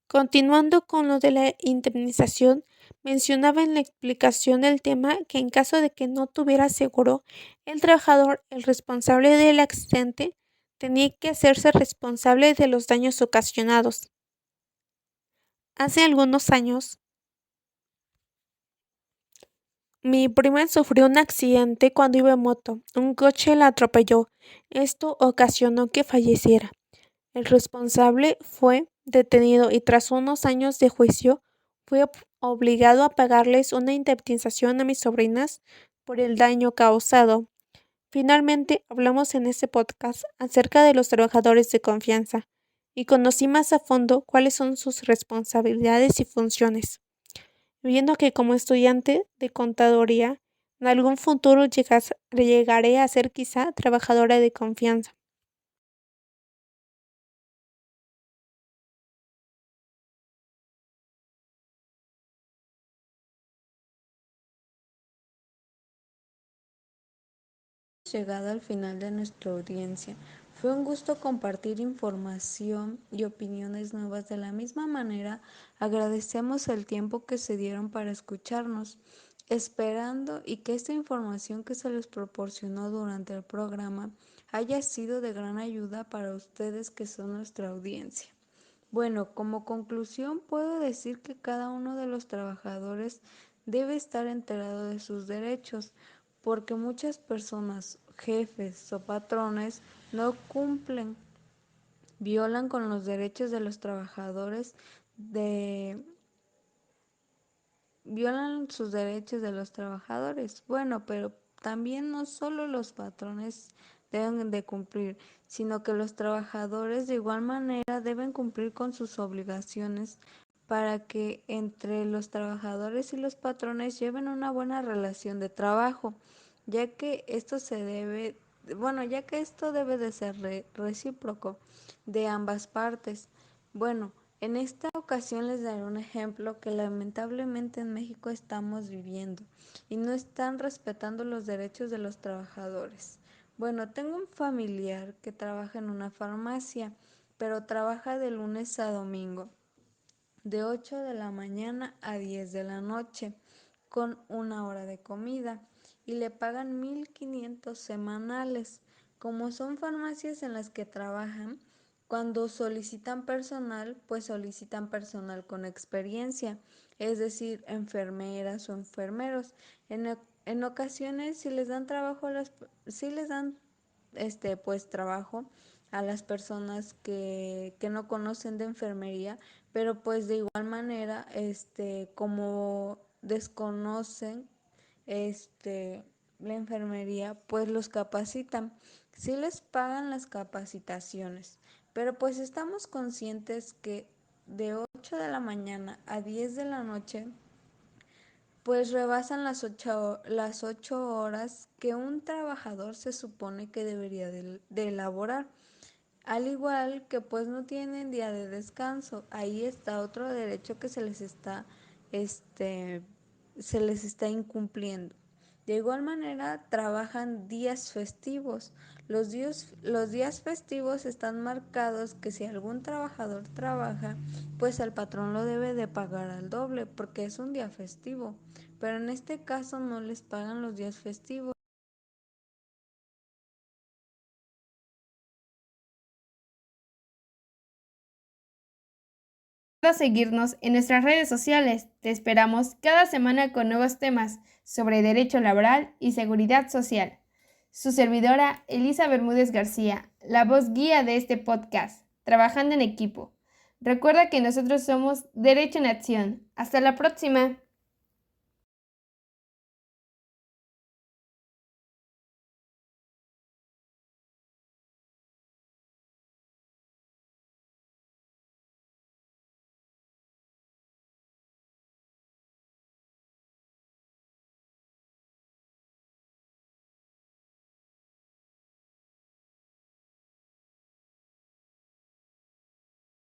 Continuando con lo de la indemnización, mencionaba en la explicación del tema que en caso de que no tuviera seguro, el trabajador, el responsable del accidente, tenía que hacerse responsable de los daños ocasionados. Hace algunos años, mi prima sufrió un accidente cuando iba en moto. Un coche la atropelló. Esto ocasionó que falleciera. El responsable fue detenido y tras unos años de juicio fue obligado a pagarles una indemnización a mis sobrinas por el daño causado. Finalmente, hablamos en este podcast acerca de los trabajadores de confianza y conocí más a fondo cuáles son sus responsabilidades y funciones, viendo que como estudiante de contaduría, en algún futuro llegaré a ser quizá trabajadora de confianza. Llegado al final de nuestra audiencia. Fue un gusto compartir información y opiniones nuevas. De la misma manera, agradecemos el tiempo que se dieron para escucharnos, esperando y que esta información que se les proporcionó durante el programa haya sido de gran ayuda para ustedes que son nuestra audiencia. Bueno, como conclusión puedo decir que cada uno de los trabajadores debe estar enterado de sus derechos, porque muchas personas, jefes o patrones, no cumplen, violan con los derechos de los trabajadores violan sus derechos de los trabajadores. Bueno, pero también no solo los patrones deben de cumplir, sino que los trabajadores de igual manera deben cumplir con sus obligaciones para que entre los trabajadores y los patrones lleven una buena relación de trabajo, ya que esto ya que esto debe de ser recíproco de ambas partes. Bueno, en esta ocasión les daré un ejemplo que lamentablemente en México estamos viviendo y no están respetando los derechos de los trabajadores. Bueno, tengo un familiar que trabaja en una farmacia, pero trabaja de lunes a domingo, de 8 de la mañana a 10 de la noche, con una hora de comida, y le pagan 1,500 semanales. Como son farmacias en las que trabajan, cuando solicitan personal, pues solicitan personal con experiencia, es decir, enfermeras o enfermeros. En ocasiones, si les dan trabajo si les dan pues trabajo a las personas que no conocen de enfermería, pero pues de igual manera, como desconocen la enfermería, pues los capacitan. Sí les pagan las capacitaciones, pero pues estamos conscientes que de 8 de la mañana a 10 de la noche pues rebasan las 8 horas que un trabajador se supone que debería de elaborar. Al igual que pues no tienen día de descanso, ahí está otro derecho que este, se les está incumpliendo. De igual manera, trabajan días festivos. Los días festivos están marcados que si algún trabajador trabaja, pues el patrón lo debe de pagar al doble porque es un día festivo. Pero en este caso no les pagan los días festivos. Recuerda seguirnos en nuestras redes sociales. Te esperamos cada semana con nuevos temas sobre derecho laboral y seguridad social. Su servidora, Elisa Bermúdez García, la voz guía de este podcast, trabajando en equipo. Recuerda que nosotros somos Derecho en Acción. Hasta la próxima.